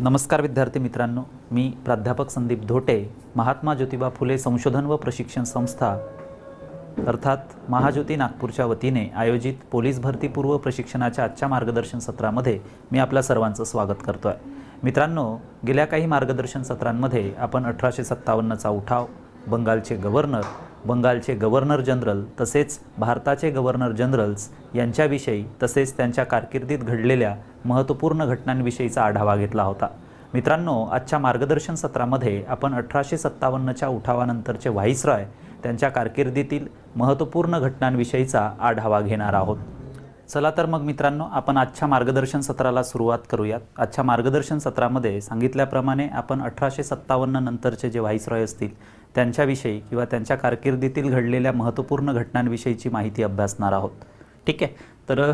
नमस्कार विद्यार्थी मित्रांनो, मी प्राध्यापक संदीप धोटे, महात्मा ज्योतिबा फुले संशोधन व प्रशिक्षण संस्था अर्थात महाज्योती नागपूरच्या वतीने आयोजित पोलीस भरती पूर्व प्रशिक्षणाच्या आजच्या मार्गदर्शन सत्रामध्ये मी आपल्या सर्वांचं स्वागत करतो आहे. मित्रांनो, गेल्या काही मार्गदर्शन सत्रांमध्ये आपण 1857चा उठाव, बंगालचे गव्हर्नर जनरल तसेच भारताचे गव्हर्नर जनरल्स यांच्याविषयी तसेच त्यांच्या कारकिर्दीत घडलेल्या महत्त्वपूर्ण घटनांविषयीचा आढावा घेतला होता. मित्रांनो, आजच्या मार्गदर्शन सत्रामध्ये आपण 1857च्या उठावानंतरचे व्हाईसरॉय त्यांच्या कारकिर्दीतील महत्त्वपूर्ण घटनांविषयीचा आढावा घेणार आहोत. चला तर मग मित्रांनो, आपण आजच्या मार्गदर्शन सत्राला सुरुवात करूयात. आजच्या मार्गदर्शन सत्रामध्ये सांगितल्याप्रमाणे आपण 1857 नंतरचे जे व्हाईसरॉय असतील त्यांच्याविषयी किंवा त्यांच्या कारकिर्दीतील घडलेल्या महत्त्वपूर्ण घटनांविषयीची माहिती अभ्यासणार आहोत. ठीक आहे. तर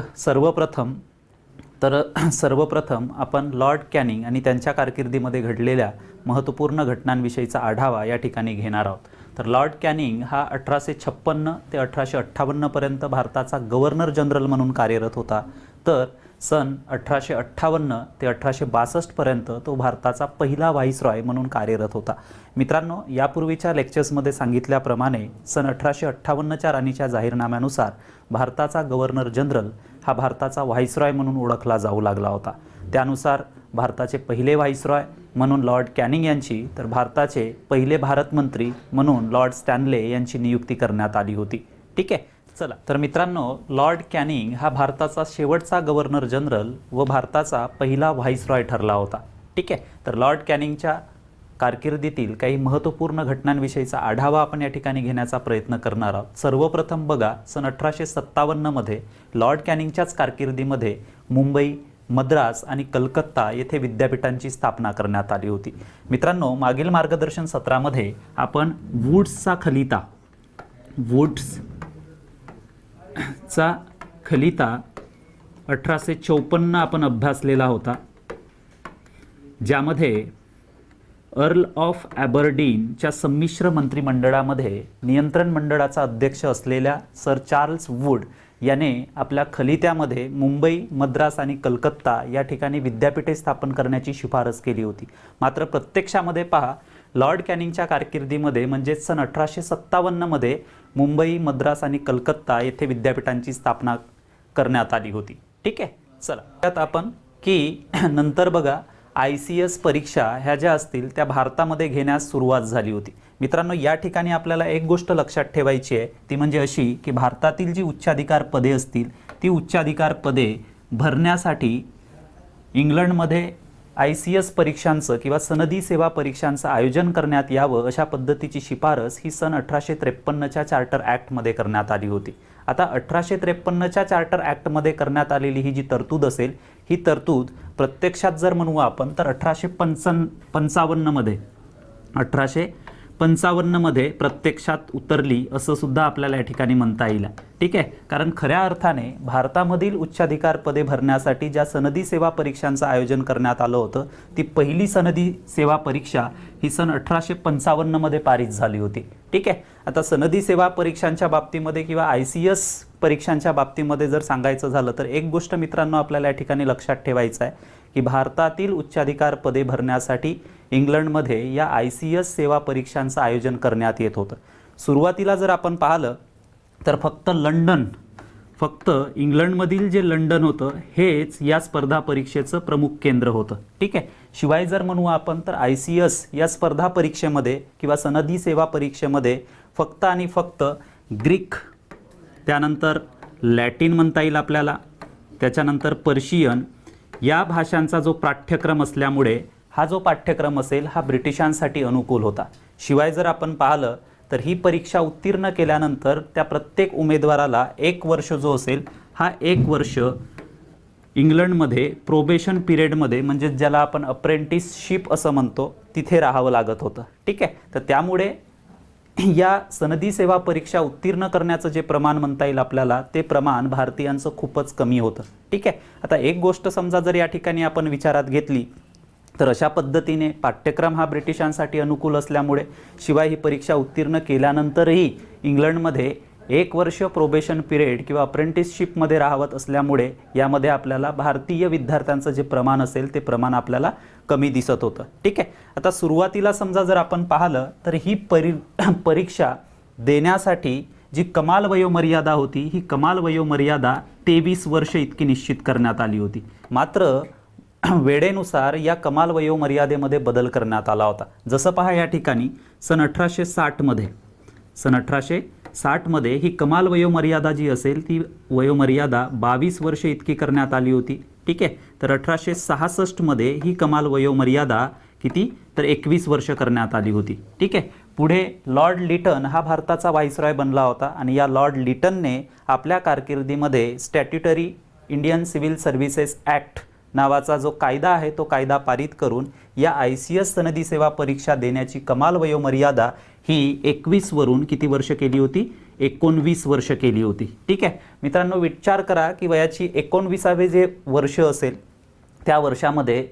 सर्वप्रथम आपण लॉर्ड कॅनिंग आणि त्यांच्या कारकिर्दीमध्ये घडलेल्या महत्त्वपूर्ण घटनांविषयीचा आढावा या ठिकाणी घेणार आहोत. तर लॉर्ड कॅनिंग हा 1856 ते 1858 पर्यंत भारताचा गव्हर्नर जनरल म्हणून कार्यरत होता. तर सन 1858 ते 1862 पर्यंत तो भारताचा पहिला व्हाईसरॉय म्हणून कार्यरत होता. मित्रांनो, यापूर्वीच्या लेक्चर्समध्ये सांगितल्याप्रमाणे सन 1858च्या राणीच्या जाहीरनाम्यानुसार भारताचा गव्हर्नर जनरल हा भारताचा व्हाईसरॉय म्हणून ओळखला जाऊ लागला होता. त्यानुसार भारताचे पहिले व्हाईसरॉय म्हणून लॉर्ड कॅनिंग यांची, तर भारताचे पहिले भारत मंत्री म्हणून लॉर्ड स्टॅनले यांची नियुक्ती करण्यात आली होती. ठीक आहे. चला तर मित्रांनो, लॉर्ड कॅनिंग हा भारताचा शेवटचा गव्हर्नर जनरल व भारताचा पहिला व्हाईसरॉय ठरला होता. ठीक आहे. तर लॉर्ड कॅनिंगच्या कारकिर्दीतील काही महत्त्वपूर्ण घटनांविषयीचा आढावा आपण या ठिकाणी घेण्याचा प्रयत्न करणार आहोत. सर्वप्रथम बघा, सन 1857मध्ये लॉर्ड कॅनिंगच्याच कारकिर्दीमध्ये मुंबई, मद्रास आणि कलकत्ता येथे विद्यापीठांची स्थापना करण्यात आली होती. मित्रांनो, मागील मार्गदर्शन सत्रामध्ये आपण वुड्सचा खलिता 1854 आपण अभ्यासलेला होता, ज्यामध्ये अर्ल ऑफ ॲबरडीनच्या संमिश्र मंत्रिमंडळामध्ये नियंत्रण मंडळाचा अध्यक्ष असलेल्या सर चार्ल्स वूड याने आपल्या खलित्यामध्ये मुंबई, मद्रास आणि कलकत्ता या ठिकाणी विद्यापीठे स्थापन करण्याची शिफारस केली होती. मात्र प्रत्यक्षामध्ये पहा, लॉर्ड कॅनिंगच्या कारकिर्दीमध्ये म्हणजेच सन 1857मध्ये मुंबई, मद्रास आणि कलकत्ता येथे विद्यापीठांची स्थापना करण्यात आली होती. ठीक आहे. चला त्यात आपण की नंतर बघा, ICS परीक्षा ह्या ज्या असतील त्या भारतामध्ये घेण्यास सुरुवात झाली होती. मित्रांनो, या ठिकाणी आपल्याला एक गोष्ट लक्षात ठेवायची आहे, ती म्हणजे अशी की भारतातील जी उच्चाधिकार पदे असतील ती उच्चाधिकार पदे भरण्यासाठी इंग्लंडमध्ये ICS परीक्षांचं किंवा सनदी सेवा परीक्षांचं आयोजन करण्यात यावं अशा पद्धतीची शिफारस ही सन 1853च्या चार्टर ॲक्टमध्ये करण्यात आली होती. आता 1853च्या चार्टर ॲक्टमध्ये करण्यात आलेली ही जी तरतूद असेल, ही तरतूद प्रत्यक्षात जर म्हणू आपण तर 1855मध्ये प्रत्यक्षात उतरली असं सुद्धा आपल्याला या ठिकाणी म्हणता येईल. ठीक आहे. कारण खऱ्या अर्थाने भारतामधील उच्चाधिकार पदे भरण्यासाठी ज्या सनदी सेवा परीक्षांचं आयोजन करण्यात आलं होतं, ती पहिली सनदी सेवा परीक्षा ही सन 1855मध्ये पारित झाली होती. ठीक आहे. आता सनदी सेवा परीक्षांच्या बाबतीमध्ये किंवा ICS परीक्षांच्या बाबतीमध्ये जर सांगायचं झालं तर एक गोष्ट मित्रांनो आपल्याला या ठिकाणी लक्षात ठेवायचं आहे की भारतातील उच्चाधिकार पदे भरण्यासाठी इंग्लंडमध्ये या ICS सेवा परीक्षांचं आयोजन करण्यात येत होतं. सुरुवातीला जर आपण पाहिलं तर फक्त इंग्लंडमधील जे लंडन होतं हेच या स्पर्धा परीक्षेचं प्रमुख केंद्र होतं. ठीक आहे. शिवाय जर म्हणू आपण तर ICS या स्पर्धा परीक्षेमध्ये किंवा सनदी सेवा परीक्षेमध्ये फक्त आणि फक्त ग्रीक, त्यानंतर लॅटिन म्हणता येईल आपल्याला, त्याच्यानंतर पर्शियन या भाषांचा जो पाठ्यक्रम असल्यामुळे हा जो पाठ्यक्रम असेल हा ब्रिटिशांसाठी अनुकूल होता. शिवाय जर आपण पाहिलं तर ही परीक्षा उत्तीर्ण केल्यानंतर त्या प्रत्येक उमेदवाराला 1 वर्ष जो असेल हा 1 वर्ष इंग्लंडमध्ये प्रोबेशन पिरियडमध्ये, म्हणजे ज्याला आपण अप्रेंटिसशिप असं म्हणतो, तिथे राहावं लागत होतं. ठीक आहे. तर त्यामुळे या सनदी सेवा परीक्षा उत्तीर्ण करण्याचं जे प्रमाण म्हणता येईल आपल्याला, ते प्रमाण भारतीयांचं खूपच कमी होतं. ठीक आहे. आता एक गोष्ट समजा जर या ठिकाणी आपण विचारात घेतली तर अशा पद्धतीने पाठ्यक्रम हा ब्रिटिशांसाठी अनुकूल असल्यामुळे, शिवाय ही परीक्षा उत्तीर्ण केल्यानंतरही इंग्लंडमध्ये 1 वर्ष प्रोबेशन पिरियड किंवा अप्रेंटिसशिपमध्ये राहत असल्यामुळे यामध्ये आपल्याला भारतीय विद्यार्थ्यांचं जे प्रमाण असेल ते प्रमाण आपल्याला कमी दिसत होतं. ठीक आहे. आता सुरुवातीला समजा जर आपण पाहिलं तर ही परीक्षा देण्यासाठी जी कमाल वयोमर्यादा होती ही कमाल वयोमर्यादा 23 वर्ष इतकी निश्चित करण्यात आली होती. मात्र वेळेनुसार या कमाल वयोमर्यादेमध्ये बदल करण्यात आला होता. जसं पहा या ठिकाणी सन 1860 मध्ये ही कमाल वयोमर्यादा जी असेल ती वयोमर्यादा 22 वर्ष इतकी करण्यात आली होती. ठीक आहे. तर 1866 मध्ये ही कमाल वयोमर्यादा किती तर 21 वर्ष करण्यात आली होती. ठीक आहे. पुढे लॉर्ड लिटन हा भारताचा व्हाईसरॉय बनला होता आणि या लॉर्ड लिटनने आपल्या कारकिर्दीमध्ये statutory Indian civil services act नावाचा जो कायदा आहे तो कायदा पारित करून या ICS सनदी सेवा परीक्षा देण्याची कमाल वयोमर्यादा ही 21 वरून किती वर्ष केली होती 19 वर्ष केली होती. ठीक आहे मित्रांनो, विचार करा की वयाची 19वे जे वर्ष असेल त्या वर्षामध्ये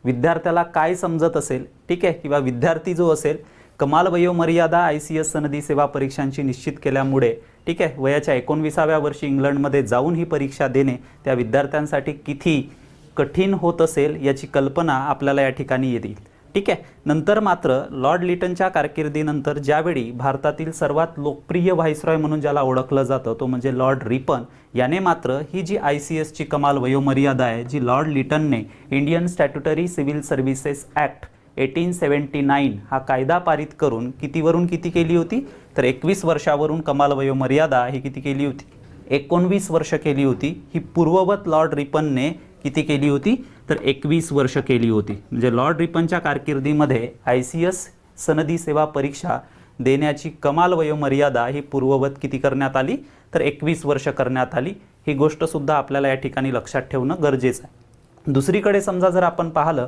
विद्यार्थ्याला काय समजत असेल. ठीक आहे. किंवा विद्यार्थी जो असेल कमाल वयोमर्यादा ICS सनदी सेवा परीक्षांची निश्चित केल्यामुळे ठीक आहे वयाच्या 19व्या वर्षी इंग्लंडमध्ये जाऊन ही परीक्षा देणे त्या विद्यार्थ्यांसाठी किती कठीण होत असेल याची कल्पना आपल्याला या ठिकाणी येईल. ठीक आहे. नंतर मात्र लॉर्ड लिटनच्या कारकिर्दीनंतर ज्यावेळी भारतातील सर्वात लोकप्रिय व्हाईसरॉय म्हणून ज्याला ओळखलं जातं तो म्हणजे लॉर्ड रिपन याने मात्र ही जी ICSची कमाल वयोमर्यादा आहे जी लॉर्ड लिटनने Indian statutory civil services act 1879 हा कायदा पारित करून कितीवरून किती केली होती तर 21 वर्षावरून कमाल वयोमर्यादा ही किती केली होती 19 वर्ष केली होती. ही पूर्ववत लॉर्ड रिपनने किती केली होती तर 21 वर्ष केली होती. म्हणजे लॉर्ड रिपनच्या कारकिर्दीमध्ये ICS सनदी सेवा परीक्षा देण्याची कमाल वयोमर्यादा ही पूर्ववत किती करण्यात आली तर 21 वर्ष करण्यात आली. ही गोष्ट सुद्धा आपल्याला या ठिकाणी लक्षात ठेवणं गरजेचं आहे. दुसरीकडे समजा जर आपण पाहिलं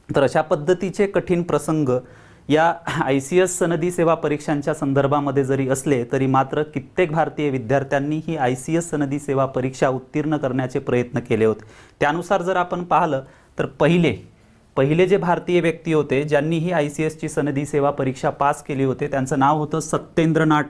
तर अशा पद्धतीचे कठीण प्रसंग या ICS सनदी सेवा परीक्षांच्या संदर्भामध्ये जरी असले तरी मात्र कित्येक भारतीय विद्यार्थ्यांनी ही ICS सनदी सेवा परीक्षा उत्तीर्ण करण्याचे प्रयत्न केले होते. त्यानुसार जर आपण पाहिलं तर पहिले जे भारतीय व्यक्ती होते ज्यांनी ही ICSची सनदी सेवा परीक्षा पास केली होते त्यांचं नाव होतं सत्येंद्रनाथ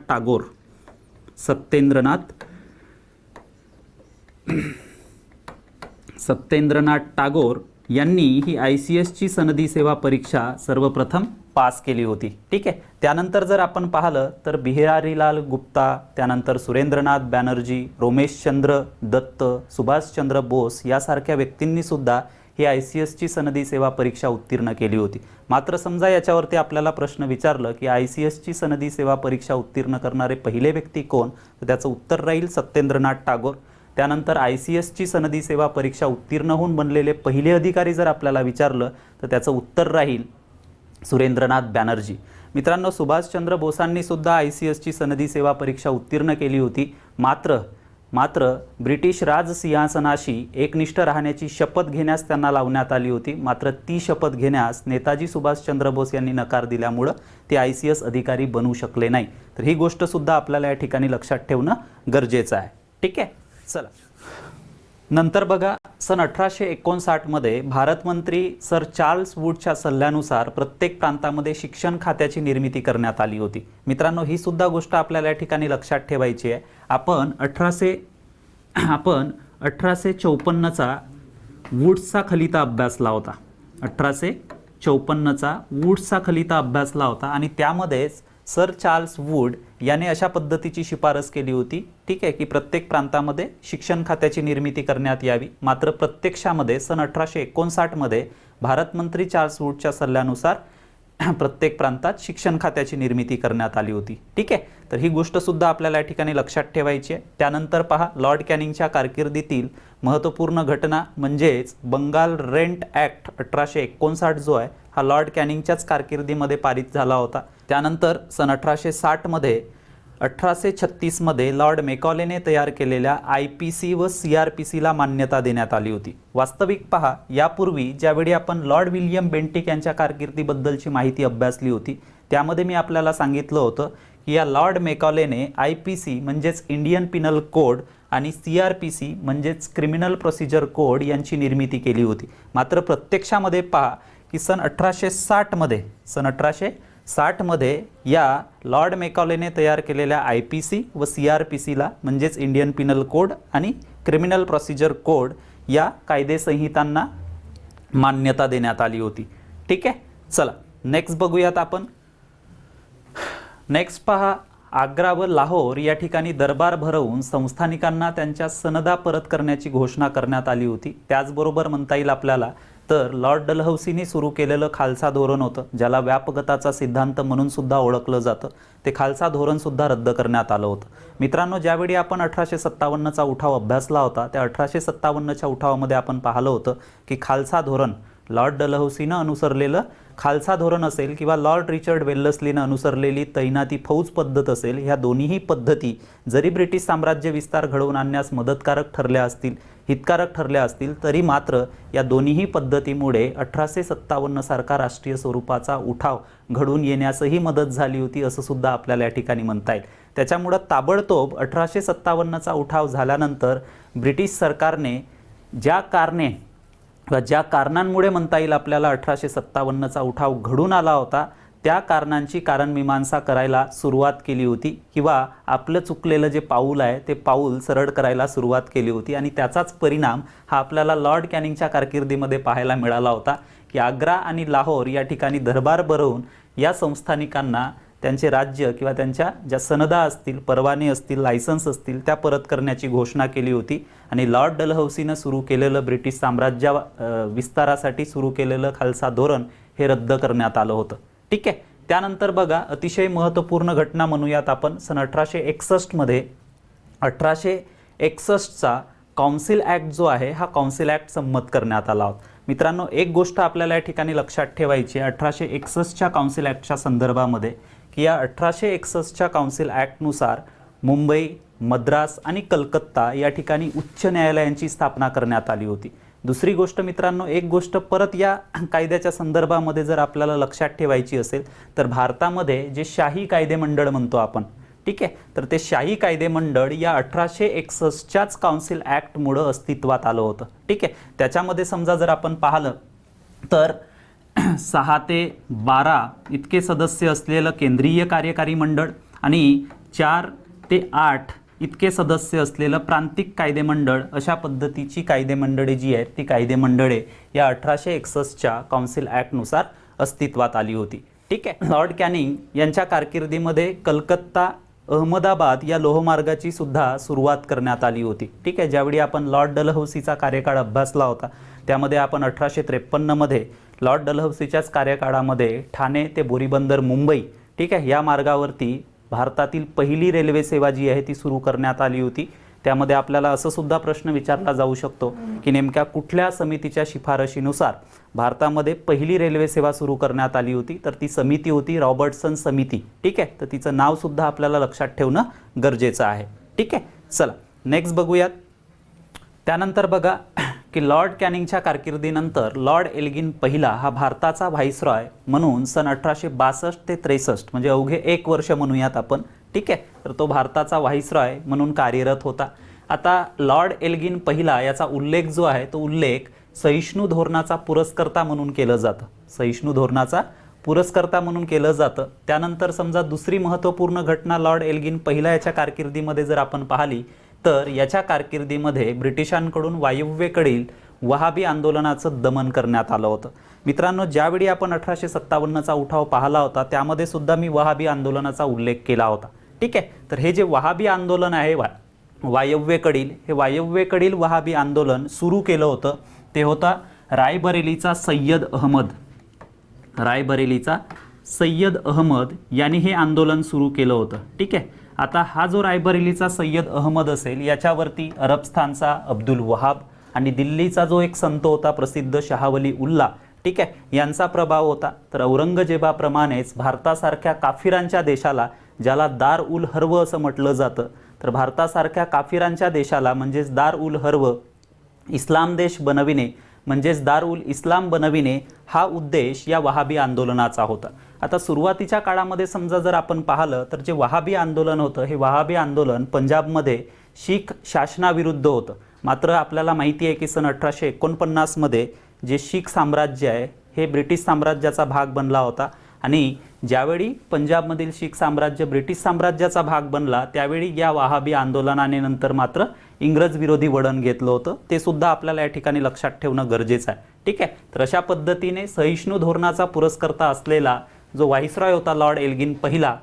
टागोर यांनी ही ICSची सनदी सेवा परीक्षा सर्वप्रथम पास केली होती. ठीक आहे. त्यानंतर जर आपण पाहिलं तर बिहारीलाल गुप्ता, त्यानंतर सुरेंद्रनाथ बॅनर्जी, रोमेशचंद्र दत्त, सुभाषचंद्र बोस यासारख्या व्यक्तींनी सुद्धा ही ICSची सनदी सेवा परीक्षा उत्तीर्ण केली होती. मात्र समजा याच्यावरती आपल्याला प्रश्न विचारलं की ICSची सनदी सेवा परीक्षा उत्तीर्ण करणारे पहिले व्यक्ती कोण तर त्याचं उत्तर राहील सत्येंद्रनाथ टागोर. त्यानंतर ICSची सनदी सेवा परीक्षा उत्तीर्ण होऊन बनलेले पहिले अधिकारी जर आपल्याला विचारलं तर त्याचं उत्तर राहील सुरेंद्रनाथ बॅनर्जी. मित्रांनो, सुभाषचंद्र बोसांनी सुद्धा ICSची सनदी सेवा परीक्षा उत्तीर्ण केली होती. मात्र ब्रिटिश राज सिंहासनाशी एकनिष्ठ राहण्याची शपथ घेण्यास त्यांना लावण्यात आली होती. मात्र ती शपथ घेण्यास नेताजी सुभाषचंद्र बोस यांनी नकार दिल्यामुळं ते ICS अधिकारी बनू शकले नाही. तर ही गोष्ट सुद्धा आपल्याला या ठिकाणी लक्षात ठेवणं गरजेचं आहे. ठीक आहे. चला नंतर बघा, सन 1859 मध्ये भारत मंत्री सर चार्ल्स वूडच्या सल्ल्यानुसार प्रत्येक प्रांतामध्ये शिक्षण खात्याची निर्मिती करण्यात आली होती. मित्रांनो, ही सुद्धा गोष्ट आपल्याला या ठिकाणी लक्षात ठेवायची आहे. आपण 1854चा वूड्सचा खलिता अभ्यासला होता. 1854चा वूड्सचा खलिता अभ्यासला होता आणि त्यामध्येच सर चार्ल्स वूड याने अशा पद्धतीची शिफारस केली होती. ठीक आहे की प्रत्येक प्रांतामध्ये शिक्षण खात्याची निर्मिती करण्यात यावी. मात्र प्रत्यक्षामध्ये सन 1859 मध्ये भारत मंत्री चार्ल्स वूडच्या सल्ल्यानुसार प्रत्येक प्रांतात शिक्षण खात्याची निर्मिती करण्यात आली होती. ठीक आहे. तर ही गोष्ट सुद्धा आपल्याला या ठिकाणी लक्षात ठेवायची आहे. त्यानंतर पहा, लॉर्ड कॅनिंगच्या कारकिर्दीतील महत्त्वपूर्ण घटना म्हणजेच बंगाल रेंट ॲक्ट 1859 जो आहे हा लॉर्ड कॅनिंगच्याच कारकिर्दीमध्ये पारित झाला होता. त्यानंतर सन 1860 मध्ये 1836 मध्ये लॉर्ड मेकॉलेने तयार केलेल्या IPC व CRPCला मान्यता देण्यात आली होती. वास्तविक पहा, यापूर्वी ज्यावेळी आपण लॉर्ड विल्यम बेंटिक यांच्या कारकिर्दीबद्दलची माहिती अभ्यासली होती त्यामध्ये मी आपल्याला सांगितलं होतं की या लॉर्ड मेकॉलेने IPC म्हणजेच इंडियन पिनल कोड आणि CRPC म्हणजेच क्रिमिनल प्रोसिजर कोड यांची निर्मिती केली होती. मात्र प्रत्यक्षामध्ये पहा की सन 1860 60मध्ये या लॉर्ड मेकॉलेने तयार केलेल्या IPC व CRPCला म्हणजेच इंडियन पिनल कोड आणि क्रिमिनल प्रोसिजर कोड या कायदेसंहितांना मान्यता देण्यात आली होती. ठीक आहे, चला नेक्स्ट बघूयात आपण. नेक्स्ट पहा, आग्रा व लाहोर या ठिकाणी दरबार भरवून संस्थानिकांना त्यांच्या सनदा परत करण्याची घोषणा करण्यात आली होती. त्याचबरोबर म्हणता येईल आपल्याला तर लॉर्ड डलहौसीने सुरू केलेलं खालसा धोरण होतं, ज्याला व्यापकताचा सिद्धांत म्हणून सुद्धा ओळखलं जातं, ते खालसा धोरण सुद्धा रद्द करण्यात आलं होतं. मित्रांनो, ज्यावेळी आपण 1857चा उठाव अभ्यासला होता त्या 1857च्या उठावामध्ये आपण पाहिलं होतं की खालसा धोरण लॉर्ड डलहौसीनं अनुसरलेलं खालसा धोरण असेल किंवा लॉर्ड रिचर्ड वेल्लस्लीनं अनुसरलेली तैनाती फौज पद्धत असेल, ह्या दोन्हीही पद्धती जरी ब्रिटिश साम्राज्य विस्तार घडवून आणण्यास मदतकारक ठरल्या असतील, हितकारक ठरल्या असतील, तरी मात्र या दोन्हीही पद्धतीमुळे 1857 सारखा राष्ट्रीय स्वरूपाचा उठाव घडून येण्यासही मदत झाली होती असं सुद्धा आपल्याला या ठिकाणी म्हणता येईल. त्याच्यामुळं ताबडतोब 1857चा उठाव झाल्यानंतर ब्रिटिश सरकारने ज्या कारणांमुळे म्हणता येईल आपल्याला 1857चा उठाव घडून आला होता त्या कारणांची कारणमीमांसा करायला सुरुवात केली होती किंवा आपलं चुकलेलं जे पाऊल आहे ते पाऊल सरळ करायला सुरुवात केली होती. आणि त्याचाच परिणाम हा आपल्याला लॉर्ड कॅनिंगच्या कारकिर्दीमध्ये पाहायला मिळाला होता की आग्रा आणि लाहोर या ठिकाणी दरबार भरवून या संस्थानिकांना त्यांचे राज्य किंवा त्यांच्या ज्या सनदा असतील, परवाने असतील, लायसन्स असतील त्या परत करण्याची घोषणा केली होती. आणि लॉर्ड डलहौसीनं सुरू केलेलं ब्रिटिश साम्राज्य विस्तारासाठी सुरू केलेलं खालसा धोरण हे रद्द करण्यात आलं होतं. ठीक आहे, त्यानंतर बघा अतिशय महत्त्वपूर्ण घटना म्हणूयात आपण. सन 1861मध्ये 1861चा काउन्सिल ॲक्ट जो आहे हा काउन्सिल ॲक्ट संमत करण्यात आला होता. मित्रांनो, एक गोष्ट आपल्याला या ठिकाणी लक्षात ठेवायची आहे 1861च्या काउन्सिल ॲक्टच्या संदर्भामध्ये की या 1861च्या काउन्सिल ॲक्टनुसार मुंबई, मद्रास आणि कलकत्ता या ठिकाणी उच्च न्यायालयांची स्थापना करण्यात आली होती. दुसरी गोष्ट मित्रांनो, एक गोष्ट परत या कायद्याच्या संदर्भामध्ये जर आपल्याला लक्षात ठेवायची असेल तर भारतामध्ये जे शाही कायदेमंडळ म्हणतो आपण, ठीक आहे, तर ते शाही कायदेमंडळ या 1861च्याच काउन्सिल ॲक्टमुळं अस्तित्वात आलं होतं. ठीक आहे, त्याच्यामध्ये समजा जर आपण पाहिलं तर 6 ते 12 इतके सदस्य असलेलं केंद्रीय कार्यकारी मंडळ आणि 4 ते 8 इतके सदस्य असलेलं प्रांतिक कायदेमंडळ, अशा पद्धतीची कायदेमंडळे जी आहेत ती कायदेमंडळे या 1861च्या काउन्सिल ॲक्टनुसार अस्तित्वात आली होती. ठीक आहे, लॉर्ड कॅनिंग यांच्या कारकिर्दीमध्ये कलकत्ता अहमदाबाद या लोहमार्गाची सुद्धा सुरुवात करण्यात आली होती. ठीक आहे, ज्यावेळी आपण लॉर्ड डलहौसीचा कार्यकाळ अभ्यासला होता त्यामध्ये आपण 1853मध्ये लॉर्ड डलहौसीच्याच कार्यकाळामध्ये ठाणे ते बोरीबंदर मुंबई, ठीक आहे, या मार्गावरती भारतातील पहिली रेल्वे सेवा जी आहे ती सुरू करण्यात आली होती. त्यामध्ये आपल्याला असं सुद्धा प्रश्न विचारला जाऊ शकतो की नेमक्या कुठल्या समितीच्या शिफारशीनुसार भारतामध्ये पहिली रेल्वे सेवा सुरू करण्यात आली होती, तर ती समिती होती रॉबर्टसन समिती. ठीक आहे, तर तिचं नाव सुद्धा आपल्याला लक्षात ठेवणं गरजेचं आहे. ठीक आहे, चला नेक्स्ट बघूयात. त्यानंतर बघा की लॉर्ड कॅनिंगच्या कारकिर्दीनंतर लॉर्ड एल्गिन पहिला हा भारताचा व्हाईसरॉय म्हणून सन 1862 ते 63 म्हणजे अवघे 1 वर्ष म्हणूयात आपण. ठीक आहे, तर तो भारताचा व्हाईसरॉय म्हणून कार्यरत होता. आता लॉर्ड एल्गिन पहिला याचा उल्लेख जो आहे तो उल्लेख सहिष्णू धोरणाचा पुरस्कर्ता म्हणून केलं जातं. सहिष्णू धोरणाचा पुरस्कर्ता म्हणून केलं जातं. त्यानंतर समजा दुसरी महत्त्वपूर्ण घटना लॉर्ड एल्गिन पहिला याच्या कारकिर्दीमध्ये जर आपण पाहिली तर याच्या कारकिर्दीमध्ये ब्रिटिशांकडून वायव्येकडील वहाबी आंदोलनाचं दमन करण्यात आलं होतं. मित्रांनो, ज्यावेळी आपण 1857चा उठाव पाहिला होता त्यामध्ये सुद्धा मी वहाबी आंदोलनाचा उल्लेख केला होता. ठीक आहे, तर हे जे वहाबी आंदोलन आहे वायव्येकडील वहाबी आंदोलन सुरू केलं होतं ते होता रायबरेलीचा सय्यद अहमद यांनी हे आंदोलन सुरू केलं होतं. ठीक आहे, आता हा जो रायबरेलीचा सय्यद अहमद असेल याच्यावरती अरबस्थानचा अब्दुल वहाब आणि दिल्लीचा जो एक संत होता प्रसिद्ध शहावली उल्ला, ठीक आहे, यांचा प्रभाव होता. तर औरंगजेबाप्रमाणेच भारतासारख्या काफिरांच्या देशाला, ज्याला दार उल हर्ब असं म्हटलं जातं, तर भारतासारख्या काफिरांच्या देशाला म्हणजेच दार उल हर्ब इस्लाम देश बनविणे म्हणजेच दार उल इस्लाम बनविणे हा उद्देश या वहाबी आंदोलनाचा होता. आता सुरुवातीच्या काळामध्ये समजा जर आपण पाहिलं तर जे वहाबी आंदोलन होतं हे वहाबी आंदोलन पंजाबमध्ये शीख शासनाविरुद्ध होतं. मात्र आपल्याला माहिती आहे की सन 1849मध्ये जे शीख साम्राज्य आहे हे ब्रिटिश साम्राज्याचा भाग बनला होता आणि ज्यावेळी पंजाबमधील शीख साम्राज्य ब्रिटिश साम्राज्याचा भाग बनला त्यावेळी या वहाबी आंदोलनाने नंतर मात्र इंग्रज विरोधी वळण घेतलं होतं, ते सुद्धा आपल्याला या ठिकाणी लक्षात ठेवणं गरजेचं आहे. ठीक आहे. तर अशा पद्धतीने सहिष्णू धोरणाचा पुरस्कर्ता असलेला जो व्हाईसरॉय होता लॉर्ड एल्गिन पहिला,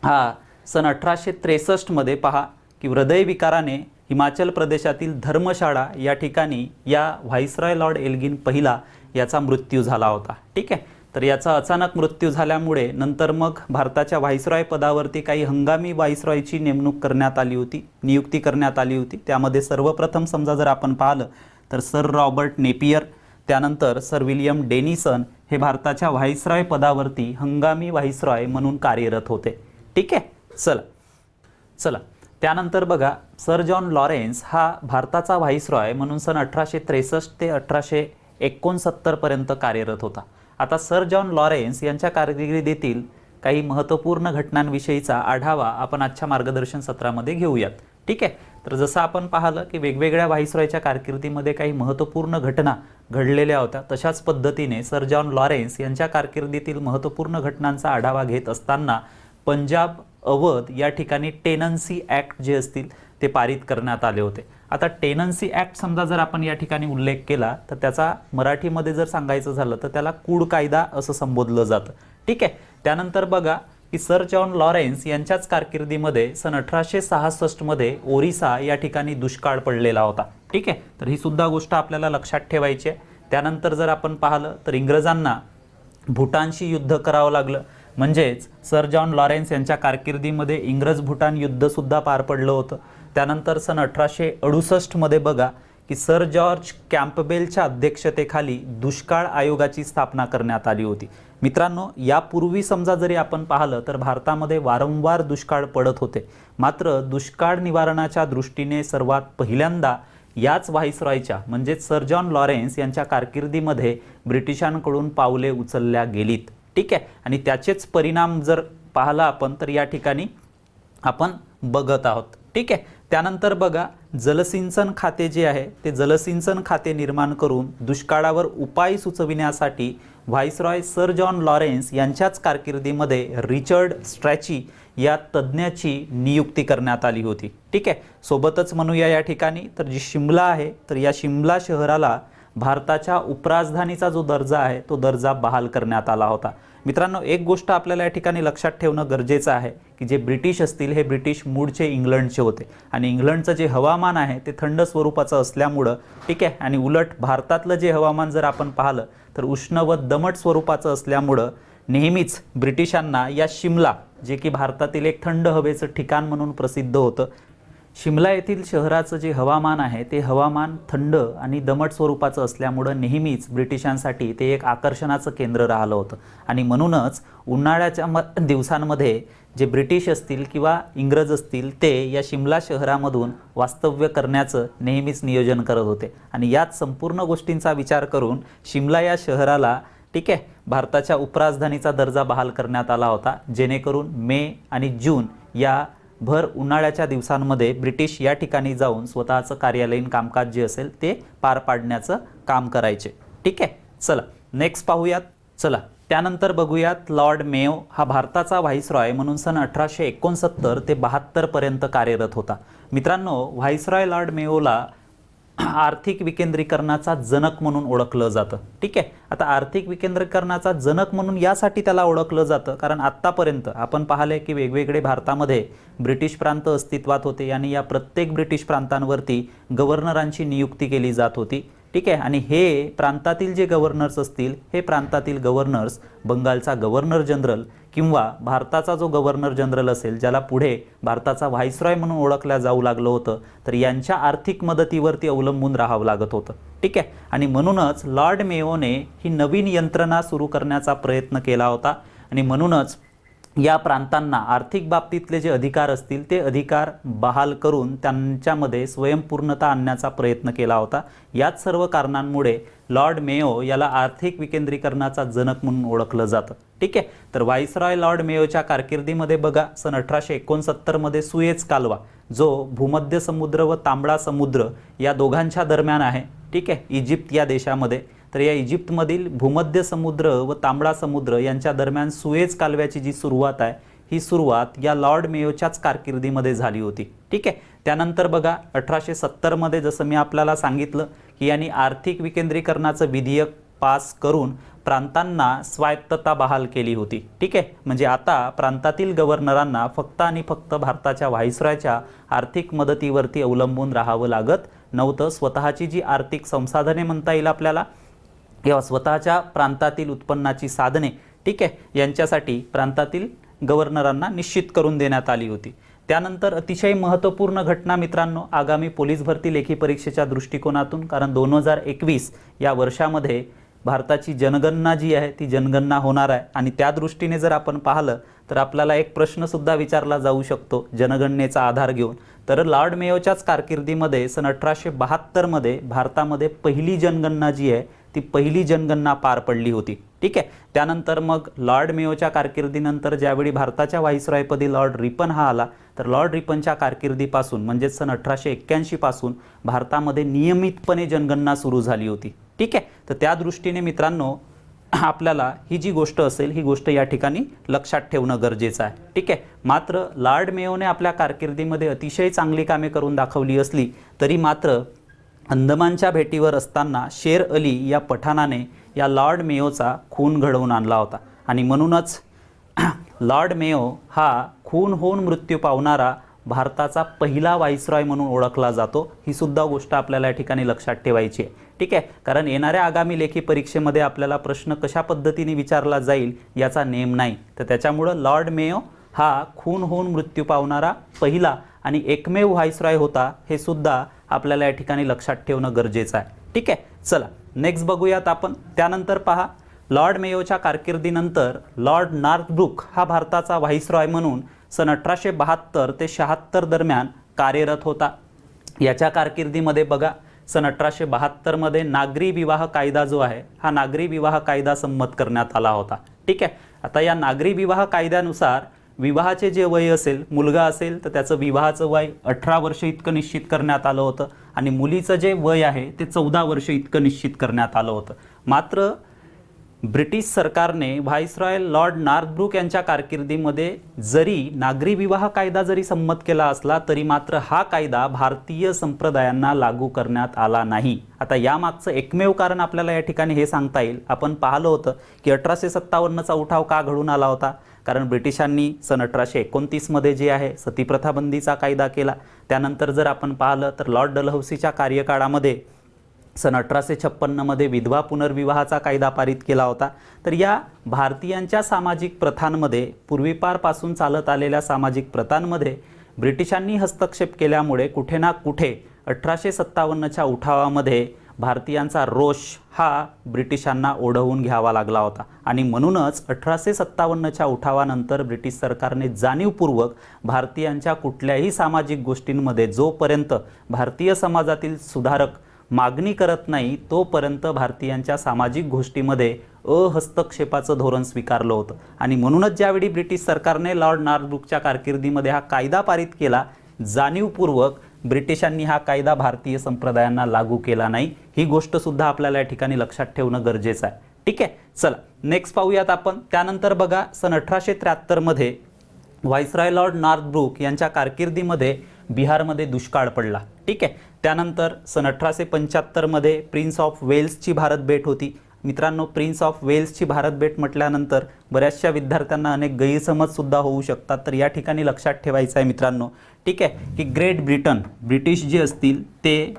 हा सन 1863 मध्ये पहा की हृदयविकाराने हिमाचल प्रदेशातील धर्मशाळा या ठिकाणी या व्हाईसरॉय लॉर्ड एल्गिन पहिला याचा मृत्यू झाला होता. ठीक आहे. तर याचा अचानक मृत्यू झाल्यामुळे नंतर मग भारताच्या व्हाईसरॉय पदावरती काही हंगामी व्हाईसरॉयची नियुक्ती करण्यात आली होती. त्यामध्ये सर्वप्रथम समजा जर आपण पाहिलं तर सर रॉबर्ट नेपियर, त्यानंतर सर विलियम डेनिसन हे भारताच्या व्हाईसरॉय पदावरती हंगामी व्हाईसरॉय म्हणून कार्यरत होते. ठीक आहे. चला त्यानंतर बघा सर जॉन लॉरेन्स हा भारताचा व्हाईसरॉय म्हणून सन 1863 ते 1869 पर्यंत कार्यरत होता. आता सर जॉन लॉरेन्स यांच्या कारकिर्दीतील काही महत्त्वपूर्ण घटनांविषयीचा आढावा आपण आजच्या मार्गदर्शन सत्रामध्ये घेऊयात. ठीक आहे. तर जसं आपण पाहिलं की वेगवेगळ्या व्हाईसरॉयच्या कारकिर्दीमध्ये काही महत्त्वपूर्ण घटना घडलेल्या होत्या, तशाच पद्धतीने सर जॉन लॉरेन्स यांच्या कारकिर्दीतील महत्त्वपूर्ण घटनांचा आढावा घेत असताना पंजाब अवध या ठिकाणी टेनन्सी ॲक्ट जे असतील ते पारित करण्यात आले होते. आता टेनन्सी ॲक्ट समजा जर आपण या ठिकाणी उल्लेख केला तर त्याचा मराठीमध्ये जर सांगायचं झालं तर त्याला कूड कायदा असं संबोधलं जातं. ठीक आहे. त्यानंतर बघा की सर जॉन लॉरेन्स यांच्याच कारकिर्दीमध्ये सन 1866 मध्ये ओरिसा या ठिकाणी दुष्काळ पडलेला होता. ठीक आहे. तर ही सुद्धा गोष्ट आपल्याला लक्षात ठेवायची आहे. त्यानंतर जर आपण पाहिलं तर इंग्रजांना भूटानशी युद्ध करावं लागलं, म्हणजेच सर जॉन लॉरेन्स यांच्या कारकिर्दीमध्ये इंग्रज भूटान युद्धसुद्धा पार पडलं होतं. त्यानंतर सन 1868 मध्ये बघा की सर जॉर्ज कॅम्पबेलच्या अध्यक्षतेखाली दुष्काळ आयोगाची स्थापना करण्यात आली होती. मित्रांनो, यापूर्वी समजा जरी आपण पाहिलं तर भारतामध्ये वारंवार दुष्काळ पडत होते, मात्र दुष्काळ निवारणाच्या दृष्टीने सर्वात पहिल्यांदा याच व्हाईसरॉयच्या म्हणजेच सर जॉन लॉरेन्स यांच्या कारकिर्दीमध्ये ब्रिटिशांकडून पावले उचलल्या गेलीत. ठीक आहे. आणि त्याचेच परिणाम जर पाहिला आपण तर या ठिकाणी आपण बघत आहोत. ठीक आहे. त्यानंतर बघा जलसिंचन खाते जे आहे ते जलसिंचन खाते निर्माण करून दुष्काळावर उपाय सुचविण्यासाठी व्हाईसरॉय सर जॉन लॉरेन्स यांच्याच कारकिर्दीमध्ये रिचर्ड स्ट्रॅची या तज्ज्ञाची नियुक्ती करण्यात आली होती. ठीक आहे. सोबतच म्हणूया या ठिकाणी तर जी शिमला आहे तर या शिमला शहराला भारताच्या उपराजधानीचा जो दर्जा आहे तो दर्जा बहाल करण्यात आला होता. मित्रांनो, एक गोष्ट आपल्याला या ठिकाणी लक्षात ठेवणं गरजेचं आहे की जे ब्रिटिश असतील हे ब्रिटिश मूळचे इंग्लंडचे होते आणि इंग्लंडचं जे हवामान आहे ते थंड स्वरूपाचं असल्यामुळं, ठीक आहे, आणि उलट भारतातलं जे हवामान जर आपण पाहिलं तर उष्ण व दमट स्वरूपाचं असल्यामुळं नेहमीच ब्रिटिशांना या शिमला, जे की भारतातील एक थंड हवेचं ठिकाण म्हणून प्रसिद्ध होतं, शिमला येथील शहराचं जे हवामान आहे ते हवामान थंड आणि दमट स्वरूपाचं असल्यामुळं नेहमीच ब्रिटिशांसाठी ते एक आकर्षणाचं केंद्र राहिलं होतं आणि म्हणूनच उन्हाळ्याच्या दिवसांमध्ये जे ब्रिटिश असतील किंवा इंग्रज असतील ते या शिमला शहरामधून वास्तव्य करण्याचं नेहमीच नियोजन करत होते आणि याच संपूर्ण गोष्टींचा विचार करून शिमला या शहराला, ठीक आहे, भारताच्या उपराजधानीचा दर्जा बहाल करण्यात आला होता, जेणेकरून मे आणि जून या भर उन्हाळ्याच्या दिवसांमध्ये ब्रिटिश या ठिकाणी जाऊन स्वतःचं कार्यालयीन कामकाज जे असेल ते पार पाडण्याचं काम करायचे. ठीक आहे. चला नेक्स्ट पाहूयात. चला त्यानंतर बघूयात लॉर्ड मेयो हा भारताचा व्हाईसरॉय म्हणून सन 1869 ते 72 पर्यंत कार्यरत होता. मित्रांनो, व्हाईसरॉय लॉर्ड मेयोला आर्थिक विकेंद्रीकरणाचा जनक म्हणून ओळखलं जातं. ठीक आहे. आता आर्थिक विकेंद्रीकरणाचा जनक म्हणून यासाठी त्याला ओळखलं जातं कारण आत्तापर्यंत आपण पाहिले की वेगवेगळे भारतामध्ये ब्रिटिश प्रांत अस्तित्वात होते आणि या प्रत्येक ब्रिटिश प्रांतांवरती गव्हर्नरांची नियुक्ती केली जात होती. ठीक आहे. आणि हे प्रांतातील जे गव्हर्नर्स असतील हे प्रांतातील गव्हर्नर्स बंगालचा गव्हर्नर जनरल किंवा भारताचा जो गव्हर्नर जनरल असेल, ज्याला पुढे भारताचा व्हाईसरॉय म्हणून ओळखल्या जाऊ लागलं होतं, तर यांच्या आर्थिक मदतीवरती अवलंबून राहावं लागत होतं. ठीक आहे. आणि म्हणूनच लॉर्ड मेयोने ही नवीन यंत्रणा सुरू करण्याचा प्रयत्न केला होता आणि म्हणूनच या प्रांतांना आर्थिक बाबतीतले जे अधिकार असतील ते अधिकार बहाल करून त्यांच्यामध्ये स्वयंपूर्णता आणण्याचा प्रयत्न केला होता. याच सर्व कारणांमुळे लॉर्ड मेयो याला आर्थिक विकेंद्रीकरणाचा जनक म्हणून ओळखलं जातं. ठीक आहे. तर व्हाईसरॉय लॉर्ड मेयोच्या कारकिर्दीमध्ये बघा सन 1869 मध्ये सुएझ कालवा, जो भूमध्य समुद्र व तांबडा समुद्र या दोघांच्या दरम्यान आहे, ठीक आहे, इजिप्त या देशामध्ये, तर या इजिप्तमधील भूमध्य समुद्र व तांबडा समुद्र यांच्या दरम्यान सुएझ कालव्याची जी सुरुवात आहे ही सुरुवात या लॉर्ड मेयोच्याच कारकिर्दीमध्ये झाली होती. ठीक आहे. त्यानंतर बघा 1870 मध्ये जसं मी आपल्याला सांगितलं की यांनी आर्थिक विकेंद्रीकरणाचं विधेयक पास करून प्रांतांना स्वायत्तता बहाल केली होती. ठीक आहे. म्हणजे आता प्रांतातील गव्हर्नरांना फक्त आणि फक्त भारताच्या व्हाईसरॉयच्या आर्थिक मदतीवरती अवलंबून राहावं लागत नव्हतं. स्वतःची जी आर्थिक संसाधने म्हणता येईल आपल्याला किंवा स्वतःच्या प्रांतातील उत्पन्नाची साधने, ठीक आहे, यांच्यासाठी प्रांतातील गव्हर्नरांना निश्चित करून देण्यात आली होती. त्यानंतर अतिशय महत्त्वपूर्ण घटना मित्रांनो आगामी पोलीस भरती लेखी परीक्षेच्या दृष्टिकोनातून, कारण 2021 या वर्षामध्ये भारताची जनगणना जी आहे ती जनगणना होणार आहे आणि त्या दृष्टीने जर आपण पाहिलं तर आपल्याला एक प्रश्नसुद्धा विचारला जाऊ शकतो जनगणनेचा आधार घेऊन. तर लॉर्ड मेयोच्याच कारकिर्दीमध्ये सन 1872 मध्ये भारतामध्ये पहिली जनगणना जी आहे ती पहिली जनगणना पार पडली होती. ठीक आहे. त्यानंतर मग लॉर्ड मेयोच्या कारकिर्दीनंतर ज्यावेळी भारताच्या व्हाईसरॉयपदी लॉर्ड रिपन हा आला तर लॉर्ड रिपनच्या कारकिर्दीपासून म्हणजेच सन 1881 पासून भारतामध्ये नियमितपणे जनगणना सुरू झाली होती. ठीक आहे. तर त्या दृष्टीने मित्रांनो आपल्याला ही जी गोष्ट असेल ही गोष्ट या ठिकाणी लक्षात ठेवणं गरजेचं आहे. ठीक आहे. मात्र लॉर्ड मेयोने आपल्या कारकिर्दीमध्ये अतिशय चांगली कामे करून दाखवली असली तरी मात्र अंदमानच्या भेटीवर असताना शेर अली या पठाणाने या लॉर्ड मेयोचा खून घडवून आणला होता आणि म्हणूनच लॉर्ड मेयो हा खून होऊन मृत्यू पावणारा भारताचा पहिला व्हाईसरॉय म्हणून ओळखला जातो. ही सुद्धा गोष्ट आपल्याला या ठिकाणी लक्षात ठेवायची आहे. ठीक आहे. कारण येणाऱ्या आगामी लेखी परीक्षेमध्ये आपल्याला प्रश्न कशा पद्धतीने विचारला जाईल याचा नेम नाही, तर त्याच्यामुळं लॉर्ड मेयो हा खून होऊन मृत्यू पावणारा पहिला आणि एकमेव व्हाईसरॉय होता हे सुद्धा आपल्याला या ठिकाणी लक्षात ठेवणं गरजेचं आहे. ठीक आहे. चला नेक्स्ट बघूयात आपण. त्यानंतर पहा लॉर्ड मेयोच्या कारकिर्दीनंतर लॉर्ड नॉर्थब्रुक हा भारताचा व्हाईसरॉय म्हणून सन 1872 ते 76 दरम्यान कार्यरत होता. याच्या कारकिर्दीमध्ये बघा सन 1872 मध्ये नागरी विवाह कायदा जो आहे हा नागरी विवाह कायदा संमत करण्यात आला होता. ठीक आहे. आता या नागरी विवाह कायद्यानुसार विवाहाचे जे वय असेल, मुलगा असेल तर त्याचं विवाहाचं वय 18 वर्ष इतकं निश्चित करण्यात आलं होतं आणि मुलीचं जे वय आहे ते 14 वर्ष इतकं निश्चित करण्यात आलं होतं. मात्र ब्रिटिश सरकारने व्हाईसरॉय लॉर्ड नॉर्थब्रुक यांच्या कारकिर्दीमध्ये जरी नागरी विवाह कायदा जरी संमत केला असला तरी मात्र हा कायदा भारतीय संप्रदायांना लागू करण्यात आला नाही. आता यामागचं एकमेव कारण आपल्याला या ठिकाणी हे सांगता येईल. आपण पाहिलं होतं की 1857चा उठाव का घडून आला होता, कारण ब्रिटिशांनी सन 1829 मध्ये जे आहे सतीप्रथा बंदीचा कायदा केला. त्यानंतर जर आपण पाहिलं तर लॉर्ड डलहौसीच्या कार्यकाळामध्ये सन 1856 मध्ये विधवा पुनर्विवाहाचा कायदा पारित केला होता. तर या भारतीयांच्या सामाजिक प्रथांमध्ये पूर्वीपारपासून चालत आलेल्या सामाजिक प्रथांमध्ये ब्रिटिशांनी हस्तक्षेप केल्यामुळे कुठे ना कुठे 1857च्या उठावामध्ये भारतीयांचा रोष हा ब्रिटिशांना ओढवून घ्यावा लागला होता आणि म्हणूनच 1857च्या उठावानंतर ब्रिटिश सरकारने जाणीवपूर्वक भारतीयांच्या कुठल्याही सामाजिक गोष्टींमध्ये जोपर्यंत भारतीय समाजातील सुधारक मागणी करत नाही तोपर्यंत भारतीयांच्या सामाजिक गोष्टीमध्ये हस्तक्षेपाचं धोरण स्वीकारलं होतं आणि म्हणूनच ज्यावेळी ब्रिटिश सरकारने लॉर्ड नॉर्थब्रुकच्या कारकिर्दीमध्ये हा कायदा पारित केला जाणीवपूर्वक ब्रिटिशांनी हा कायदा भारतीय संप्रदायांना लागू केला नाही. ही गोष्ट सुद्धा आपल्याला या ठिकाणी लक्षात ठेवणं गरजेचं आहे. ठीक आहे. चला नेक्स्ट पाहूयात आपण. त्यानंतर बघा सन 1873 मध्ये व्हाईसरॉय लॉर्ड नॉर्थब्रुक यांच्या कारकिर्दीमध्ये बिहारमध्ये दुष्काळ पडला. ठीक आहे. त्यानंतर सन 1875 मध्ये प्रिन्स ऑफ वेल्सची भारत भेट होती. मित्रांनो प्रिन्स ऑफ वेल्सची भारत भेट म्हटल्यानंतर बऱ्याचशा विद्यार्थ्यांना अनेक गैरसमज सुद्धा होऊ शकतात, तर या ठिकाणी लक्षात ठेवायचं आहे मित्रांनो. ठीक आहे की ग्रेट ब्रिटन ब्रिटिश जे असतील ते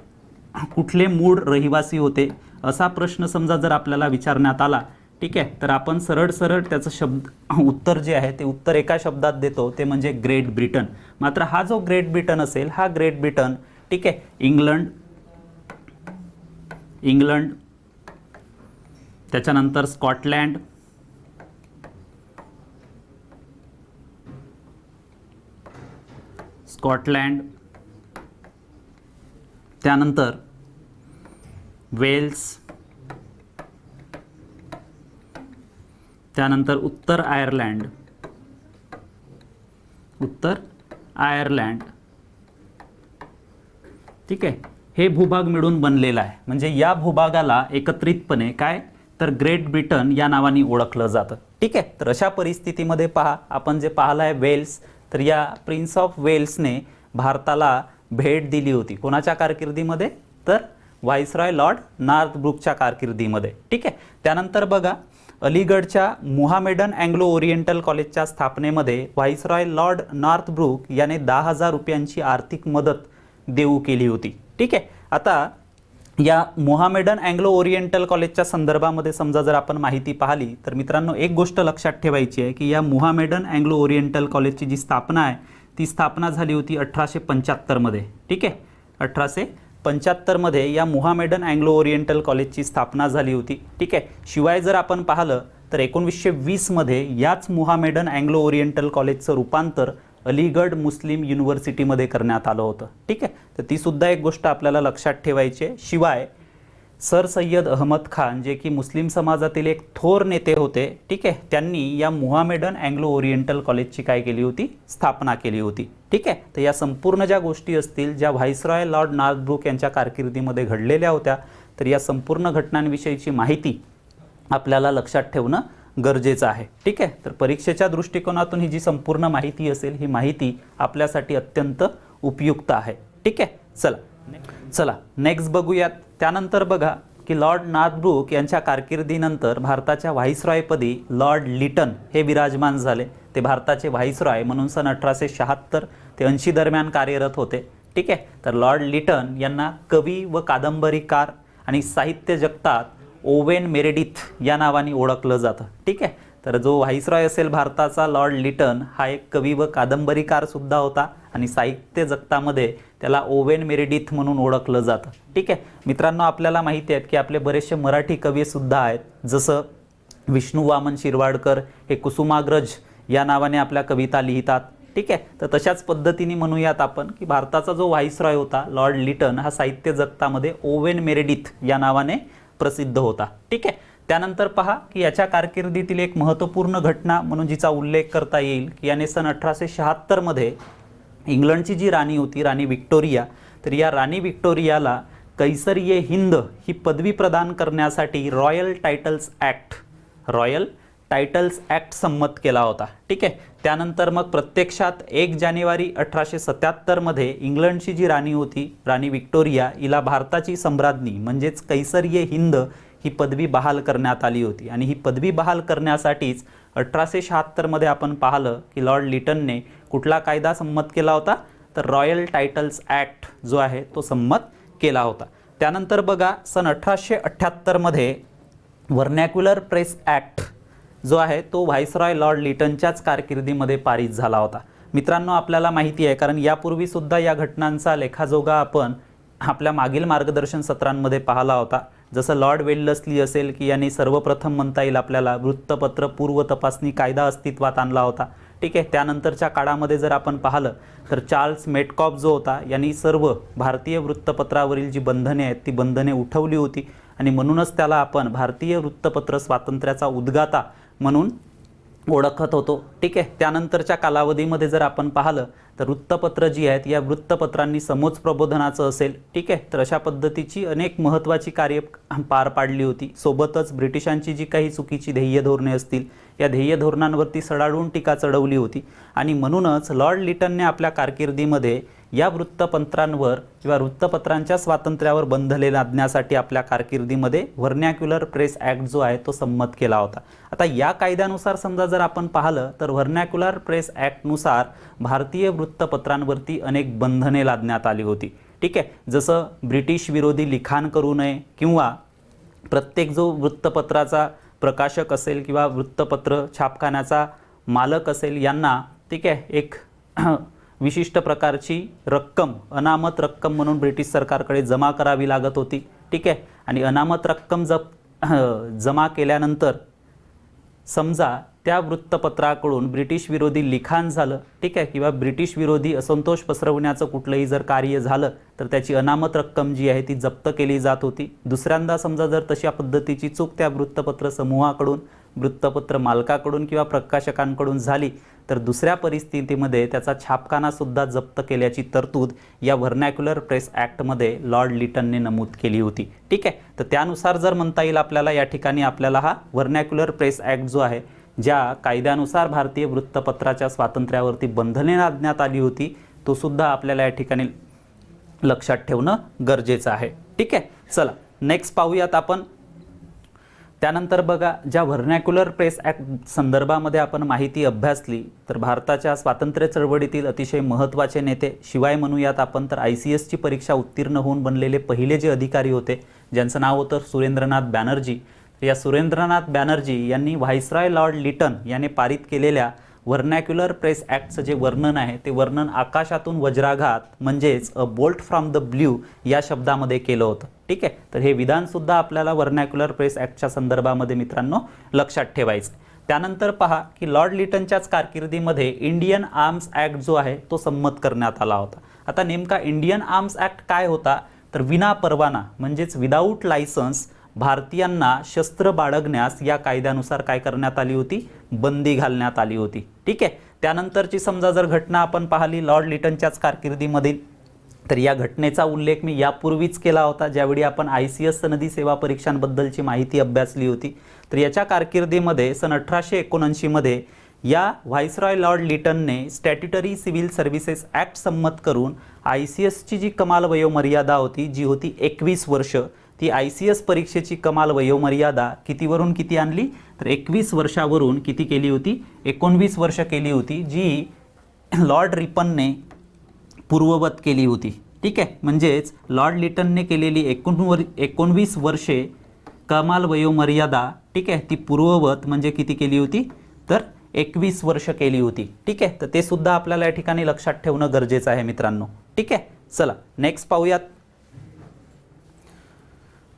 कुठले मूळ रहिवासी होते असा प्रश्न समजा जर आपल्याला विचारण्यात आला, ठीक आहे, तर आपण सरळ सरळ त्याचं उत्तर जे आहे ते उत्तर एका शब्दात देतो ते म्हणजे ग्रेट ब्रिटन. मात्र हा जो ग्रेट ब्रिटन असेल हा ग्रेट ब्रिटन ठीक आहे इंग्लंड त्याच्यानंतर स्कॉटलँड त्यानंतर वेल्स, त्यानंतर उत्तर आयर्लंड ठीक आहे, हे भूभाग मिळून बनलेला आहे. म्हणजे या भूभागाला एकत्रितपणे काय तर ग्रेट ब्रिटन या नावाने ओळखलं जातं. ठीक आहे. तर अशा परिस्थितीमध्ये पहा आपण जे पाहिलं आहे वेल्स, तर या प्रिन्स ऑफ वेल्सने भारताला भेट दिली होती. कोणाच्या कारकिर्दीमध्ये तर व्हाईसरॉय लॉर्ड नॉर्थब्रुकच्या कारकिर्दीमध्ये. ठीक आहे. त्यानंतर बघा अलीगडच्या मुहामेडन अँग्लो ओरिएंटल कॉलेजच्या स्थापनेमध्ये व्हाईसरॉय लॉर्ड नॉर्थब्रुक याने 10,000 रुपयांची आर्थिक मदत देऊ केली होती. ठीक आहे. आता या मोहामेडन अँग्लो ओरिएंटल कॉलेजच्या संदर्भामध्ये समजा जर आपण माहिती पाहिली तर मित्रांनो एक गोष्ट लक्षात ठेवायची आहे की या मोहामेडन अँग्लो ओरिएंटल कॉलेजची जी स्थापना आहे ती स्थापना झाली होती 1875 मध्ये. ठीक आहे. 1875 मध्ये या मोहामेडन अँग्लो ओरिएंटल कॉलेजची स्थापना झाली होती. ठीक आहे. शिवाय जर आपण पाहिलं तर 1920 मध्ये याच मोहामेडन अँग्लो ओरिएंटल कॉलेजचं रूपांतर अलीगड मुस्लिम युनिव्हर्सिटीमध्ये करण्यात आलं होतं. ठीक आहे. तर ती सुद्धा एक गोष्ट आपल्याला लक्षात ठेवायची आहे. शिवाय सर सय्यद अहमद खान जे की मुस्लिम समाजातील एक थोर नेते होते. ठीक आहे. त्यांनी या मोहामेडन अँग्लो ओरिएंटल कॉलेजची काय केली होती स्थापना केली होती. ठीक आहे. तर या संपूर्ण ज्या गोष्टी असतील ज्या व्हाईसरॉय लॉर्ड नॉर्थब्रुक यांच्या कारकिर्दीमध्ये घडलेल्या होत्या तर या संपूर्ण घटनांविषयीची माहिती आपल्याला लक्षात ठेवणं गरजेचं आहे. ठीक आहे. तर परीक्षेच्या दृष्टिकोनातून ही जी संपूर्ण माहिती असेल ही माहिती आपल्यासाठी अत्यंत उपयुक्त आहे. ठीक आहे. चला नेक्स्ट बघूयात. त्यानंतर बघा की लॉर्ड नॉर्थब्रुक यांच्या कारकिर्दीनंतर भारताच्या व्हाईसरॉयपदी लॉर्ड लिटन हे विराजमान झाले. ते भारताचे व्हाईसरॉय म्हणून सन 1876 ते 80 दरम्यान कार्यरत होते. ठीक आहे. तर लॉर्ड लिटन यांना कवी व कादंबरीकार आणि साहित्य जगतात ओवेन मेरेडिथ या नावाने ओळखलं जातं. ठीक आहे. तर जो व्हाईसरॉय असेल भारताचा लॉर्ड लिटन हा एक कवी व कादंबरीकार सुद्धा होता आणि साहित्य जगतामध्ये त्याला ओवेन मेरेडिथ म्हणून ओळखलं जातं. ठीक आहे. मित्रांनो आपल्याला माहिती आहे की आपले बरेचसे मराठी कवी सुद्धा आहेत. जसं विष्णू वामन शिरवाडकर हे कुसुमाग्रज या नावाने आपल्या कविता लिहितात. ठीक आहे. तर तशाच पद्धतीने म्हणूयात आपण की भारताचा जो व्हाईसरॉय होता लॉर्ड लिटन हा साहित्य जगतामध्ये ओवेन मेरेडिथ या नावाने प्रसिद्ध होता. ठीक आहे. त्यानंतर पहा की याच्या कारकिर्दीतील एक महत्त्वपूर्ण घटना म्हणून जिचा उल्लेख करता येईल की याने सन 1876 मध्ये इंग्लंडची जी राणी होती राणी व्हिक्टोरिया तर या राणी व्हिक्टोरियाला कैसर-ए-हिंद ही पदवी प्रदान करण्यासाठी रॉयल टायटल्स ॲक्ट संमत केला होता. ठीक आहे. त्यानंतर मग प्रत्यक्षात 1 जानेवारी 1877 मध्ये इंग्लंडची जी राणी होती राणी व्हिक्टोरिया हिला भारताची सम्राज्ञी म्हणजेच कैसर-ए-हिंद ही पदवी बहाल करण्यात आली होती. आणि ही पदवी बहाल करण्यासाठीच 1876 मध्ये आपण पाहिलं की लॉर्ड लिटनने कुठला कायदा संमत केला होता तर रॉयल टायटल्स ॲक्ट जो आहे तो संमत केला होता. त्यानंतर बघा सन 1878 मध्ये व्हर्नॅक्युलर प्रेस ॲक्ट जो आहे तो व्हाईसरॉय लॉर्ड लिटनच्याच कारकिर्दीमध्ये पारित झाला होता. मित्रांनो आपल्याला माहिती आहे कारण यापूर्वी सुद्धा या घटनांचा लेखाजोगा आपण आपल्या मागील मार्गदर्शन सत्रांमध्ये पाहिला होता. जसं लॉर्ड वेल्लस्ली असेल की यांनी सर्वप्रथम म्हणता येईल आपल्याला वृत्तपत्र पूर्व तपासणी कायदा अस्तित्वात आणला होता. ठीक आहे. त्यानंतरच्या काळामध्ये जर आपण पाहिलं तर चार्ल्स मेटकॉफ जो होता यांनी सर्व भारतीय वृत्तपत्रावरील जी बंधने आहेत ती बंधने उठवली होती आणि म्हणूनच त्याला आपण भारतीय वृत्तपत्र स्वातंत्र्याचा उद्गाता म्हणून ओळखत होतो. ठीक आहे. त्यानंतरच्या कालावधीमध्ये जर आपण पाहिलं तर वृत्तपत्र जी आहेत या वृत्तपत्रांनी समोज प्रबोधनाचं असेल. ठीक आहे. तर अशा पद्धतीची अनेक महत्त्वाची कार्य पार पाडली होती. सोबतच ब्रिटिशांची जी काही चुकीची ध्येय धोरणे असतील या ध्येय धोरणांवरती सडाडून टीका चढवली होती आणि म्हणूनच लॉर्ड लिटनने आपल्या कारकिर्दीमध्ये या वृत्तपत्रांवर किंवा वृत्तपत्रांच्या स्वातंत्र्यावर बंधने लादण्यासाठी आपल्या कारकिर्दीमध्ये व्हर्नॅक्युलर प्रेस ॲक्ट जो आहे तो संमत केला होता. आता या कायद्यानुसार समजा जर आपण पाहिलं तर व्हर्नॅक्युलर प्रेस ॲक्टनुसार भारतीय वृत्तपत्रांवरती अनेक बंधने लादण्यात आली होती. ठीक आहे. जसं ब्रिटिश विरोधी लिखाण करू नये किंवा प्रत्येक जो वृत्तपत्राचा प्रकाशक असेल किंवा वृत्तपत्र छापखान्याचा मालक असेल यांना ठीक आहे एक विशिष्ट प्रकारची रक्कम अनामत रक्कम म्हणून ब्रिटिश सरकारकडे जमा करावी लागत होती. ठीक आहे. आणि अनामत रक्कम जमा केल्यानंतर समजा त्या वृत्तपत्राकडून ब्रिटिश विरोधी लिखाण झालं ठीक आहे किंवा ब्रिटिश विरोधी असंतोष पसरवण्याचं कुठलंही जर कार्य झालं तर त्याची अनामत रक्कम जी आहे ती जप्त केली जात होती. दुसऱ्यांदा समजा जर तशा पद्धतीची चूक त्या वृत्तपत्र समूहाकडून वृत्तपत्र मालकाकडून किंवा प्रकाशकांकडून झाली तर दुसऱ्या परिस्थितीमध्ये त्याचा छापखानासुद्धा जप्त केल्याची तरतूद या व्हर्नॅक्युलर प्रेस ॲक्टमध्ये लॉर्ड लिटनने नमूद केली होती. ठीक आहे, तर त्यानुसार जर म्हणता येईल आपल्याला या ठिकाणी आपल्याला हा व्हर्नॅक्युलर प्रेस ॲक्ट जो आहे, ज्या कायद्यानुसार भारतीय वृत्तपत्राच्या स्वातंत्र्यावरती बंधने लादण्यात आली होती, तो सुद्धा आपल्याला या ठिकाणी लक्षात ठेवणं गरजेचं आहे. ठीक आहे, चला नेक्स्ट पाहूयात आपण. त्यानंतर बघा, ज्या व्हर्नॅक्युलर प्रेस ॲक्ट संदर्भामध्ये आपण माहिती अभ्यासली तर भारताच्या स्वातंत्र्य चळवळीतील अतिशय महत्त्वाचे नेते, शिवाय म्हणूयात आपण तर ICSची परीक्षा उत्तीर्ण होऊन बनलेले पहिले जे अधिकारी होते ज्यांचं नाव होतं सुरेंद्रनाथ बॅनर्जी. या सुरेंद्रनाथ बॅनर्जी यांनी व्हाईसरॉय लॉर्ड लिटन याने पारित केलेल्या व्हर्नॅक्युलर प्रेस ॲक्टचं जे वर्णन आहे ते वर्णन आकाशातून वज्राघात म्हणजेच अ बोल्ट फ्रॉम द ब्ल्यू या शब्दामध्ये केलं होतं. ठीक आहे, तर हे विधानसुद्धा आपल्याला व्हर्नॅक्युलर प्रेस ॲक्टच्या संदर्भामध्ये मित्रांनो लक्षात ठेवायचं. त्यानंतर पहा की लॉर्ड लिटनच्याच कारकिर्दीमध्ये इंडियन आर्म्स ॲक्ट जो आहे तो संमत करण्यात आला होता. आता नेमका इंडियन आर्म्स ॲक्ट काय होता तर विना परवाना म्हणजेच विदाऊट लायसन्स भारतीयांना शस्त्र बाळगण्यास या कायद्यानुसार काय करण्यात आली होती, बंदी घालण्यात आली होती. ठीक आहे, त्यानंतरची समजा जर घटना आपण पाहिली लॉर्ड लिटनच्याच कारकिर्दीमधील, तर या घटनेचा उल्लेख मी यापूर्वीच केला होता ज्यावेळी आपण ICS सनदी सेवा परीक्षांबद्दलची माहिती अभ्यासली होती. तर याच्या कारकिर्दीमध्ये सन 1879 मध्ये या व्हाईसरॉय लॉर्ड लिटनने स्टॅट्युटरी सिव्हिल सर्व्हिसेस ॲक्ट संमत करून ICSची जी कमाल वयोमर्यादा होती जी होती 21 वर्ष, ती ICS परीक्षेची कमाल वयोमर्यादा कितीवरून किती आणली तर 21 वर्षावरून किती केली होती, 19 वर्ष केली होती, जी लॉर्ड रिपनने पूर्ववत केली होती. ठीक आहे, म्हणजेच लॉर्ड लिटनने केलेली 19 वर्षे कमाल वयोमर्यादा, ठीक आहे, ती पूर्ववत म्हणजे किती केली होती तर 21 वर्ष केली होती. ठीक आहे, तर ते सुद्धा आपल्याला या ठिकाणी लक्षात ठेवणं गरजेचं आहे मित्रांनो. ठीक आहे, चला नेक्स्ट पाहूयात.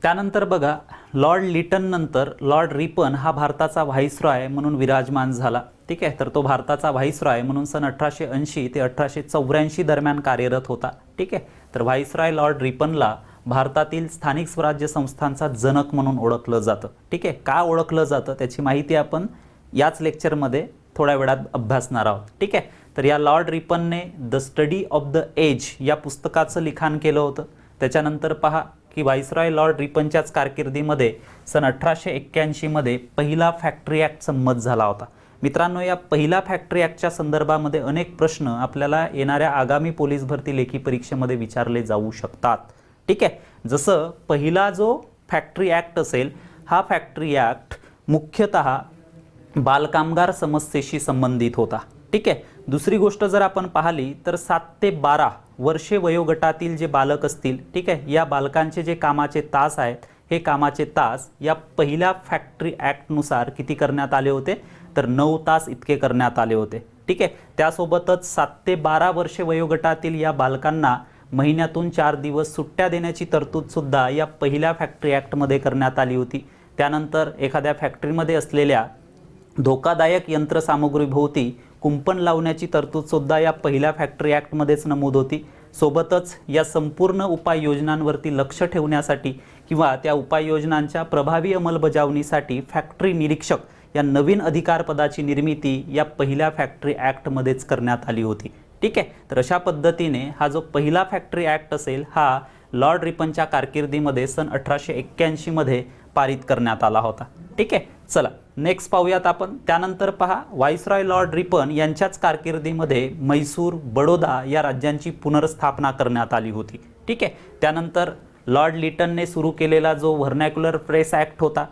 त्यानंतर बघा, लॉर्ड लिटन नंतर लॉर्ड रिपन हा भारताचा व्हाईसरॉय म्हणून विराजमान झाला. ठीक आहे, तर तो भारताचा व्हाईसरॉय म्हणून सन 1880 ते 1884 दरम्यान कार्यरत होता. ठीक आहे, तर व्हाईसरॉय लॉर्ड रिपनला भारतातील स्थानिक स्वराज्य संस्थांचा जनक म्हणून ओळखलं जातं. ठीक आहे, का ओळखलं जातं त्याची माहिती आपण याच लेक्चरमध्ये थोड्या वेळात अभ्यासणार आहोत. ठीक आहे, तर या लॉर्ड रिपनने the study of the age या पुस्तकाचं लिखाण केलं होतं. त्याच्यानंतर पहा की व्हाईसरॉय लॉर्ड रिपनच्याच कारकिर्दीमध्ये सन 1881 मध्ये पहिला फॅक्टरी ॲक्ट संमत झाला होता. मित्रांनो, या पहिला फॅक्टरी ॲक्टच्या संदर्भामध्ये अनेक प्रश्न आपल्याला येणाऱ्या आगामी पोलीस भरती लेखी परीक्षेमध्ये विचारले जाऊ शकतात. ठीक आहे, जसं पहिला जो फॅक्टरी ॲक्ट असेल, हा फॅक्टरी ॲक्ट मुख्यतः बालकामगार समस्येशी संबंधित होता. ठीक आहे, दुसरी गोष्ट जर आपण पाहिली तर 7 ते 12 वर्षे वयोगटातील जे बालक असतील, ठीक आहे, या बालकांचे जे कामाचे तास आहेत, हे कामाचे तास या पहिल्या फॅक्टरी ॲक्टनुसार किती करण्यात आले होते तर 9 तास इतके करण्यात आले होते. ठीक आहे, त्यासोबतच 7 ते 12 वर्षे वयोगटातील या बालकांना महिन्यातून 4 दिवस सुट्ट्या देण्याची तरतूदसुद्धा या पहिल्या फॅक्टरी ॲक्टमध्ये करण्यात आली होती. त्यानंतर एखाद्या फॅक्टरीमध्ये असलेल्या धोकादायक यंत्रसामुग्रीभोवती कुंपण लावण्याची तरतूदसुद्धा या पहिल्या फॅक्टरी ॲक्टमध्येच नमूद होती. सोबतच या संपूर्ण उपाययोजनांवरती लक्ष ठेवण्यासाठी किंवा त्या उपाययोजनांच्या प्रभावी अंमलबजावणीसाठी फॅक्टरी निरीक्षक या नवीन अधिकारपदाची निर्मिती या पहिल्या फॅक्टरी ॲक्टमध्येच करण्यात आली होती. ठीक आहे, तर अशा पद्धतीने हा जो पहिला फॅक्टरी ॲक्ट असेल हा लॉर्ड रिपनच्या कारकिर्दीमध्ये सन 1881 मध्ये पारित करण्यात आला होता. ठीक आहे, चला नेक्स्ट पाहूयात आपण. त्यानंतर पहा, व्हाईसरॉय लॉर्ड रिपन यांच्याच कारकिर्दीमध्ये म्हैसूर, बडोदा या राज्यांची पुनर्स्थापना करण्यात आली होती. ठीक आहे, त्यानंतर लॉर्ड लिटनने सुरू केलेला जो व्हर्नॅक्युलर प्रेस ॲक्ट होता,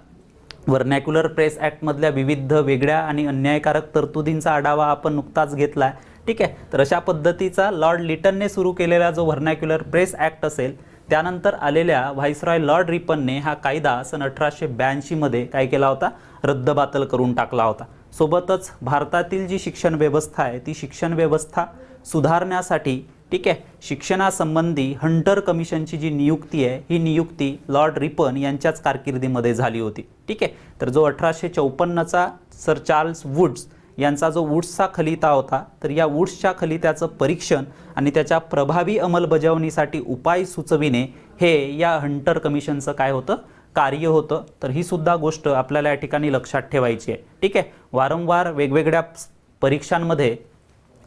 व्हर्नॅक्युलर प्रेस ॲक्टमधल्या विविध वेगळ्या आणि अन्यायकारक तरतुदींचा आढावा आपण नुकताच घेतला आहे. ठीक आहे, तर अशा पद्धतीचा लॉर्ड लिटनने सुरू केलेला जो व्हर्नॅक्युलर प्रेस ॲक्ट असेल, त्यानंतर आलेल्या व्हाईसरॉय लॉर्ड रिपनने हा कायदा सन 1882 मध्ये काय केला होता, रद्दबातल करून टाकला होता. सोबतच भारतातील जी शिक्षण व्यवस्था आहे ती शिक्षण व्यवस्था सुधारण्यासाठी, ठीक आहे, शिक्षणासंबंधी हंटर कमिशनची जी नियुक्ती आहे ही नियुक्ती लॉर्ड रिपन यांच्याच कारकिर्दीमध्ये झाली होती. ठीक आहे, तर जो 1854चा सर चार्ल्स वुड्स यांचा जो वुड्सचा खलिता होता, तर या वुड्सच्या खलित्याचं परीक्षण आणि त्याच्या प्रभावी अंमलबजावणीसाठी उपाय सुचविणे हे या हंटर कमिशनचं काय होतं, कार्य होतं, तर ही सुद्धा गोष्ट आपल्याला या ठिकाणी लक्षात ठेवायची आहे. ठीक आहे. वारंवार वेगवेगळ्या परीक्षांमध्ये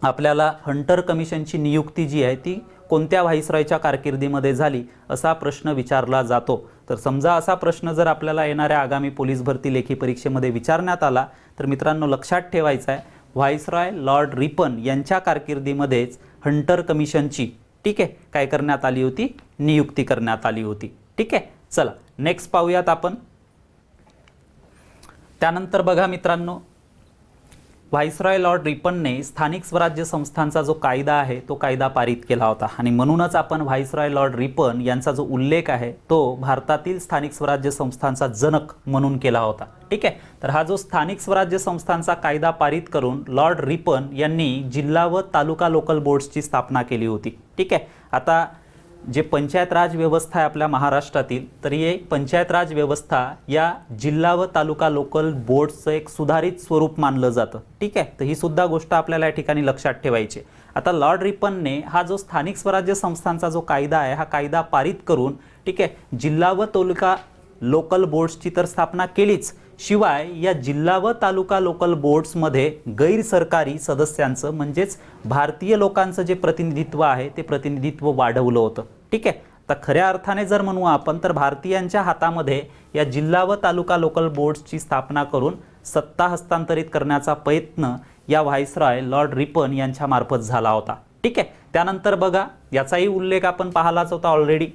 आपल्याला हंटर कमिशनची नियुक्ती जी आहे ती कोणत्या व्हाईसरॉयच्या कारकिर्दीमध्ये झाली असा प्रश्न विचारला जातो. तर समजा असा प्रश्न जर आपल्याला येणाऱ्या आगामी पोलीस भरती लेखी परीक्षेमध्ये विचारण्यात आला तर मित्रांनो लक्षात ठेवायचं आहे व्हाईसरॉय लॉर्ड रिपन यांच्या कारकिर्दीमध्येच हंटर कमिशनची ठीक आहे काय करण्यात आली होती, नियुक्ती करण्यात आली होती. ठीक आहे. चला नेक्स्ट पाहूयात आपण. त्यानंतर बघा मित्रांनो, व्हाईसरॉय लॉर्ड रिपनने स्थानिक स्वराज्य संस्थांचा जो कायदा आहे तो कायदा पारित केला होता आणि म्हणूनच आपण व्हाईसरॉय लॉर्ड रिपन यांचा जो उल्लेख आहे तो भारतातील स्थानिक स्वराज्य संस्थांचा जनक म्हणून केला होता. ठीक आहे. तर हा जो स्थानिक स्वराज्य संस्थांचा कायदा पारित करून लॉर्ड रिपन यांनी जिल्हा व तालुका लोकल बोर्ड्सची स्थापना केली होती. ठीक आहे. आता जे पंचायत राज व्यवस्था आहे आपल्या महाराष्ट्रातील, तर ही पंचायत राज व्यवस्था या जिल्हा व तालुका लोकल बोर्ड्सचं एक सुधारित स्वरूप मानलं जातं. ठीक आहे. तर ही सुद्धा गोष्ट आपल्याला या ठिकाणी लक्षात ठेवायची. आता लॉर्ड रिपनने हा जो स्थानिक स्वराज्य संस्थांचा जो कायदा आहे हा कायदा पारित करून ठीक आहे जिल्हा व तालुका लोकल बोर्ड्सची तर स्थापना केलीच, शिवाय या जिल्हा व तालुका लोकल बोर्ड्समध्ये गैरसरकारी सदस्यांचं म्हणजेच भारतीय लोकांचं जे प्रतिनिधित्व आहे ते प्रतिनिधित्व वाढवलं होतं. ठीक आहे. तर खऱ्या अर्थाने जर म्हणू आपण तर भारतीयांच्या हातामध्ये या जिल्हा व तालुका लोकल बोर्ड्सची स्थापना करून सत्ता हस्तांतरित करण्याचा प्रयत्न या व्हाईसरॉय लॉर्ड रिपन यांच्या मार्फत झाला होता. ठीक आहे. त्यानंतर बघा याचाही उल्लेख आपण पाहिलाच होता ऑलरेडी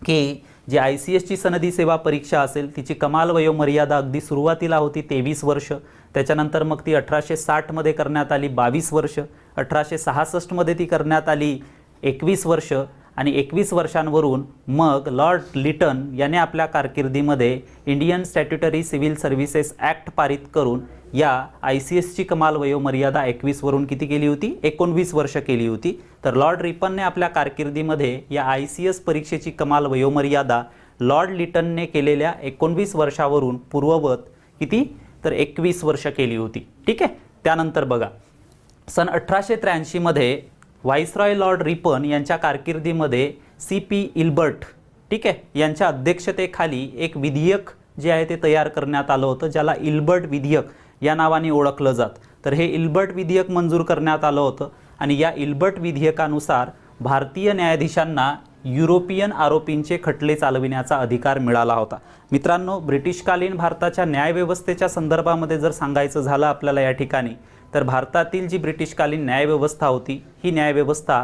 की जी ICSची सनदी सेवा परीक्षा असेल तिची कमाल वयोमर्यादा अगदी सुरुवातीला होती 23 वर्ष, त्याच्यानंतर मग ती 1860 मध्ये करण्यात आली 22 वर्ष, 1866 मध्ये ती करण्यात आली 21 वर्ष आणि 21 वर्षांवरून मग लॉर्ड लिटन याने आपल्या कारकिर्दीमध्ये Indian statutory civil services act पारित करून या ICSची कमाल वयोमर्यादा 21 वरून किती केली होती, 19 वर्ष केली होती. तर लॉर्ड रिपनने आपल्या कारकिर्दीमध्ये या ICS परीक्षेची कमाल वयोमर्यादा लॉर्ड लिटनने केलेल्या 19 वर्षावरून पूर्ववत किती तर 21 वर्ष केली होती. ठीक आहे. त्यानंतर बघा सन 1883 मध्ये व्हाईसरॉय लॉर्ड रिपन यांच्या कारकिर्दीमध्ये CP इल्बर्ट ठीक आहे यांच्या अध्यक्षतेखाली एक विधेयक जे आहे ते तयार करण्यात आलं होतं ज्याला इल्बर्ट विधेयक या नावाने ओळखलं जातं. तर हे इल्बर्ट विधेयक मंजूर करण्यात आलं होतं आणि या इल्बर्ट विधेयकानुसार भारतीय न्यायाधीशांना युरोपियन आरोपींचे खटले चालविण्याचा अधिकार मिळाला होता. मित्रांनो, ब्रिटिशकालीन भारताच्या न्यायव्यवस्थेच्या संदर्भामध्ये जर सांगायचं झालं आपल्याला या ठिकाणी तर भारतातील जी ब्रिटिशकालीन न्यायव्यवस्था होती ही न्यायव्यवस्था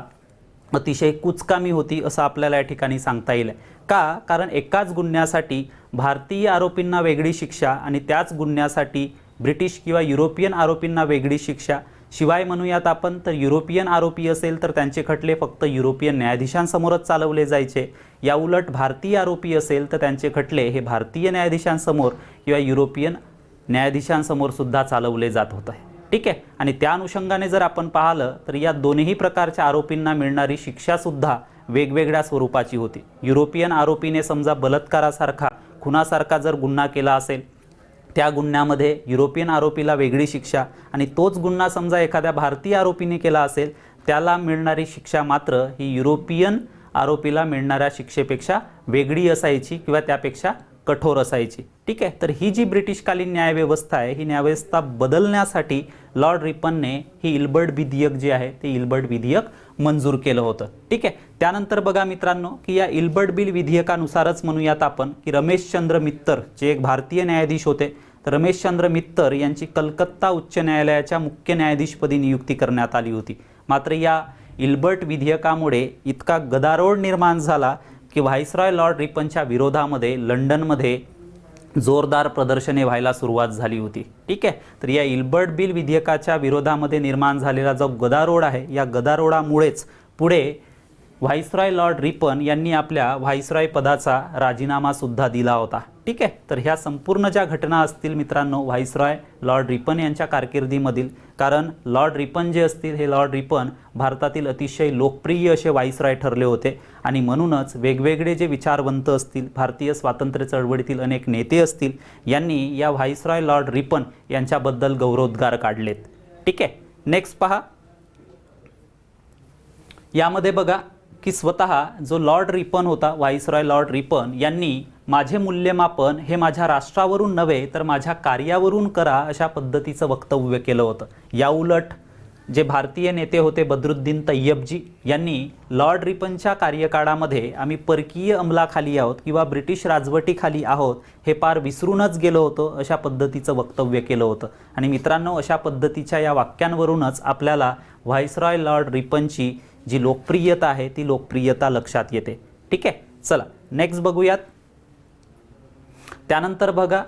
अतिशय कुचकामी होती असं आपल्याला या ठिकाणी सांगता येईल. का? कारण एकाच गुन्ह्यासाठी भारतीय आरोपींना वेगळी शिक्षा आणि त्याच गुन्ह्यासाठी ब्रिटिश किंवा युरोपियन आरोपींना वेगळी शिक्षा. शिवाय म्हणूयात आपण तर युरोपियन आरोपी असेल तर त्यांचे खटले फक्त युरोपियन न्यायाधीशांसमोरच चालवले जायचे. या उलट भारतीय आरोपी असेल तर त्यांचे खटले हे भारतीय न्यायाधीशांसमोर किंवा युरोपियन न्यायाधीशांसमोर सुद्धा चालवले जात होते. ठीक आहे. आणि त्या अनुषंगाने जर आपण पाहिलं तर या दोन्ही प्रकारच्या आरोपींना मिळणारी शिक्षासुद्धा वेगवेगळ्या स्वरूपाची होती. युरोपियन आरोपीने समजा बलात्कारासारखा खुनासारखा जर गुन्हा केला असेल त्या गुन्ह्यामध्ये युरोपियन आरोपीला वेगळी शिक्षा आणि तोच गुन्हा समजा एखाद्या भारतीय आरोपीने केला असेल त्याला मिळणारी शिक्षा मात्र ही युरोपियन आरोपीला मिळणाऱ्या शिक्षेपेक्षा वेगळी असायची किंवा त्यापेक्षा कठोर असायची. ठीक आहे. तर ही जी ब्रिटिशकालीन न्यायव्यवस्था आहे ही न्यायव्यवस्था बदलण्यासाठी लॉर्ड रिपनने ही इल्बर्ट विधेयक जे आहे ते इल्बर्ट विधेयक मंजूर केलं होतं. ठीक आहे. त्यानंतर बघा मित्रांनो की या इल्बर्ट बिल विधेयकानुसारच म्हणूयात आपण की रमेशचंद्र मित्तर जे एक भारतीय न्यायाधीश होते तर रमेशचंद्र मित्तर यांची कलकत्ता उच्च न्यायालयाच्या मुख्य न्यायाधीशपदी नियुक्ती करण्यात आली होती. मात्र या इल्बर्ट विधेयकामुळे इतका गदारोळ निर्माण झाला की व्हाईसरॉय लॉर्ड रिपनच्या विरोधामध्ये लंडनमध्ये जोरदार प्रदर्शने व्हायला सुरुवात झाली होती. ठीक आहे. तर या इल्बर्ट बिल विधेयकाच्या विरोधामध्ये निर्माण झालेला जो गदारोळ आहे या गदारोळामुळेच पुढे व्हाईसरॉय लॉर्ड रिपन यांनी आपल्या व्हाईसरॉय पदाचा राजीनामा सुद्धा दिला होता. ठीक आहे. तर ह्या संपूर्ण ज्या घटना असतील मित्रांनो व्हाईसरॉय लॉर्ड रिपन यांच्या कारकिर्दीमधील, कारण लॉर्ड रिपन जे असतील हे लॉर्ड रिपन भारतातील अतिशय लोकप्रिय असे व्हाईसरॉय ठरले होते आणि म्हणूनच वेगवेगळे जे विचारवंत असतील, भारतीय स्वातंत्र्य चळवळीतील अनेक नेते असतील यांनी या व्हाईसरॉय लॉर्ड रिपन यांच्याबद्दल गौरवोद्गार काढलेत. ठीक आहे. नेक्स्ट पहा. यामध्ये बघा की स्वतः जो लॉर्ड रिपन होता व्हाईसरॉय लॉर्ड रिपन यांनी माझे मूल्यमापन हे माझ्या राष्ट्रावरून नव्हे तर माझ्या कार्यावरून करा, अशा पद्धतीचं वक्तव्य केलं होतं. याउलट जे भारतीय नेते होते बद्रुद्दीन तय्यबजी यांनी लॉर्ड रिपनच्या कार्यकाळामध्ये आम्ही परकीय अंमलाखाली आहोत किंवा ब्रिटिश राजवटीखाली आहोत हे पार विसरूनच गेलो होतो, अशा पद्धतीचं वक्तव्य केलं होतं. आणि मित्रांनो, अशा पद्धतीच्या या वाक्यांवरूनच आपल्याला व्हाईसरॉय लॉर्ड रिपनची जी लोकप्रियता आहे ती लोकप्रियता लक्षात येते. ठीक आहे, चला नेक्स्ट बघूयात. त्यानंतर बघा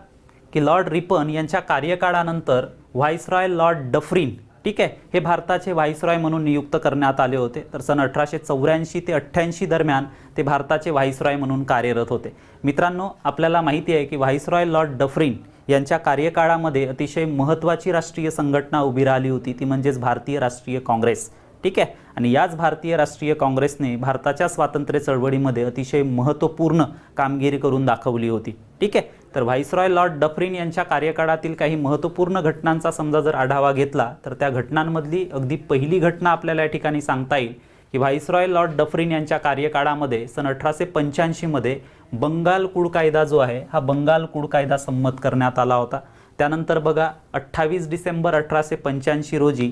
की लॉर्ड रिपन यांच्या कार्यकाळानंतर व्हाईसरॉय लॉर्ड डफरीन, ठीक आहे, हे भारताचे व्हाईसरॉय म्हणून नियुक्त करण्यात आले होते. तर सन 1884 ते 88 दरम्यान ते भारताचे व्हाईसरॉय म्हणून कार्यरत होते. मित्रांनो, आपल्याला माहिती आहे की व्हाईसरॉय लॉर्ड डफरीन यांच्या कार्यकाळामध्ये अतिशय महत्त्वाची राष्ट्रीय संघटना उभी राहिली होती, ती म्हणजेच भारतीय राष्ट्रीय काँग्रेस. ठीक आहे, आणि याच भारतीय राष्ट्रीय काँग्रेसने भारताच्या स्वातंत्र्य चळवळीमध्ये अतिशय महत्त्वपूर्ण कामगिरी करून दाखवली होती. ठीक आहे, तर व्हाईसरॉय लॉर्ड डफरीन यांच्या कार्यकाळातील काही महत्त्वपूर्ण घटनांचा समजा जर आढावा घेतला तर त्या घटनांमधली अगदी पहिली घटना आपल्याला या ठिकाणी सांगता येईल की व्हाईसरॉय लॉर्ड डफरीन यांच्या कार्यकाळामध्ये सन 1885 मध्ये बंगाल कुळ कायदा जो आहे हा बंगाल कुळ कायदा संमत करण्यात आला होता. त्यानंतर बघा 28 डिसेंबर 1885 रोजी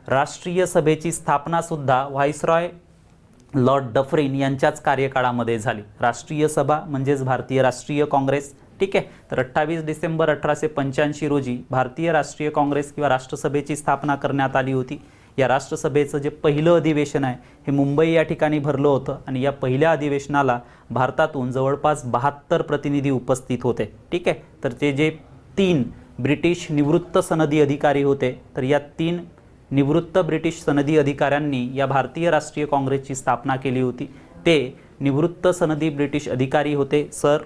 राष्ट्रीय सभेची स्थापना सुद्धा व्हाईसरॉय लॉर्ड डफरीन यांच्याच कार्यकाळामध्ये झाली. राष्ट्रीय सभा म्हणजेच भारतीय राष्ट्रीय काँग्रेस. ठीक आहे, तर 28 डिसेंबर 1885 रोजी भारतीय राष्ट्रीय काँग्रेस किंवा राष्ट्रसभेची स्थापना करण्यात आली होती. या राष्ट्रसभेचं जे पहिलं अधिवेशन आहे हे मुंबई या ठिकाणी भरलं होतं आणि या पहिल्या अधिवेशनाला भारतातून जवळपास 72 प्रतिनिधी उपस्थित होते. ठीक आहे, तर ते जे 3 ब्रिटिश निवृत्त सनदी अधिकारी होते, तर या 3 निवृत्त ब्रिटिश सनदी अधिकाऱ्यांनी या भारतीय राष्ट्रीय काँग्रेसची स्थापना केली होती. ते निवृत्त सनदी ब्रिटिश अधिकारी होते sir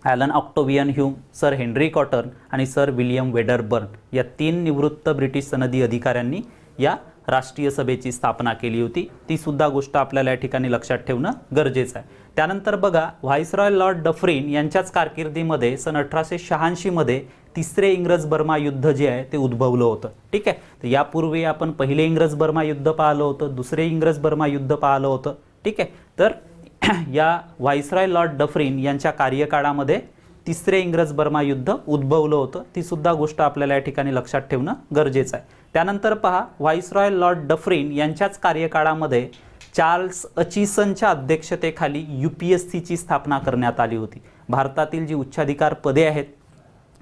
Allan Octavian Hume, sir Henry Cotton आणि सर विलियम वेडरबर्न. या 3 निवृत्त ब्रिटिश सनदी अधिकाऱ्यांनी या राष्ट्रीय सभेची स्थापना केली होती. ती सुद्धा गोष्ट आपल्याला या ठिकाणी लक्षात ठेवणं गरजेचं आहे. त्यानंतर बघा व्हाईसरॉय लॉर्ड डफरीन यांच्याच कारकिर्दीमध्ये सन 1886 मध्ये तिसरे इंग्रज बर्मा युद्ध जे आहे ते उद्भवलं होतं. ठीक आहे, तर यापूर्वी आपण पहिले इंग्रज बर्मा युद्ध पाहिलं होतं, दुसरे इंग्रज बर्मा युद्ध पाहिलं होतं. ठीक आहे, तर या व्हाईसरॉय लॉर्ड डफरीन यांच्या कार्यकाळामध्ये तिसरे इंग्रज बर्मा युद्ध उद्भवलं होतं. ती सुद्धा गोष्ट आपल्याला या ठिकाणी लक्षात ठेवणं गरजेचं आहे. त्यानंतर पहा व्हाईसरॉय लॉर्ड डफरीन यांच्याच कार्यकाळामध्ये चार्ल्स अचिसनच्या अध्यक्षतेखाली UPSCची स्थापना करण्यात आली होती. भारतातील जी उच्चाधिकार पदे आहेत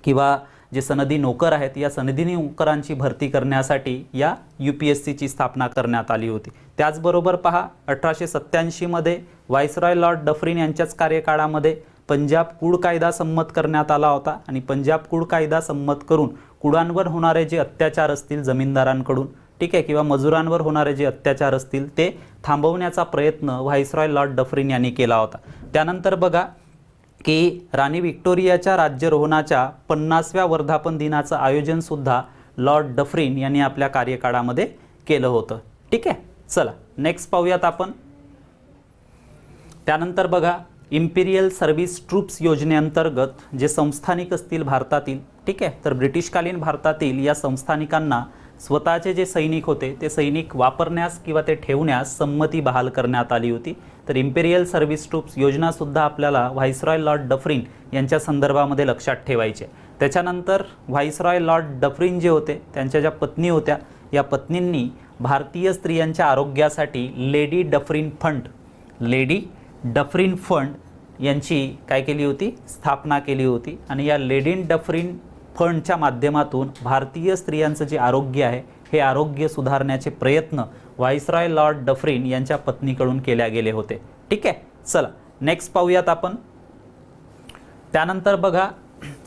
किंवा जे सनदी नोकर आहेत या सनदी नोकरांची भरती करण्यासाठी या UPSCची स्थापना करण्यात आली होती. त्याचबरोबर पहा 1887 मध्ये व्हाईसरॉय लॉर्ड डफरीन यांच्याच कार्यकाळामध्ये पंजाब कुळ कायदा संमत करण्यात आला होता आणि पंजाब कुळ कायदा संमत करून कुळांवर होणारे जे अत्याचार असतील जमीनदारांकडून, ठीक आहे, किंवा मजुरांवर होणारे जे अत्याचार असतील ते थांबवण्याचा प्रयत्न व्हाईसरॉय लॉर्ड डफरीन यांनी केला होता. त्यानंतर बघा की राणी व्हिक्टोरियाच्या राज्यारोहणाच्या 50व्या वर्धापन दिनाचं आयोजन सुद्धा लॉर्ड डफरीन यांनी आपल्या कार्यकाळामध्ये केलं होतं. ठीक आहे, चला नेक्स्ट पाहूयात आपण. त्यानंतर बघा इम्पिरियल सर्व्हिस ट्रूप्स योजनेअंतर्गत जे संस्थानिक असतील भारतातील, ठीक आहे, तर ब्रिटिशकालीन भारतातील या संस्थानिकांना स्वतःचे जे सैनिक होते ते सैनिक वापरण्यास किंवा ते ठेवण्यास संमती बहाल करण्यात आली होती. तर इम्पिरियल सर्व्हिस ट्रूप्स योजनासुद्धा आपल्याला व्हाईसरॉय लॉर्ड डफरीन यांच्या संदर्भामध्ये लक्षात ठेवायचे. त्याच्यानंतर व्हाईसरॉय लॉर्ड डफरीन जे होते त्यांच्या ज्या पत्नी होत्या या पत्नींनी भारतीय स्त्रियांच्या आरोग्यासाठी लेडी डफरीन फंड यांची काय केली होती, स्थापना केली होती. आणि या लेडी डफरीन फंडच्या माध्यमातून भारतीय स्त्रियांचं जे आरोग्य आहे हे आरोग्य सुधारण्याचे प्रयत्न व्हाईसरॉय लॉर्ड डफरीन यांच्या पत्नीकडून केल्या गेले होते. ठीक आहे, चला नेक्स्ट पाहूयात आपण. त्यानंतर बघा